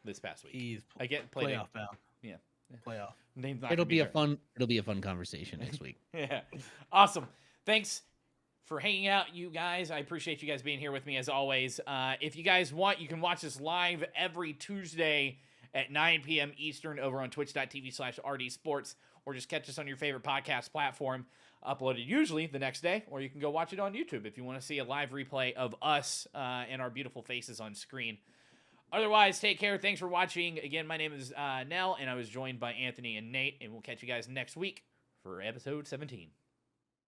this past week. He's playoff bound. Yeah. Playoff. It'll be a fun conversation next week. Yeah. Awesome. Thanks for hanging out, you guys. I appreciate you guys being here with me as always. If you guys want, you can watch us live every Tuesday at 9 p.m. Eastern over on twitch.tv/RD Sports, or just catch us on your favorite podcast platform, uploaded usually the next day, or you can go watch it on YouTube if you want to see a live replay of us and our beautiful faces on screen. Otherwise, take care. Thanks for watching. Again, my name is Nell, and I was joined by Anthony and Nate, and we'll catch you guys next week for episode 17.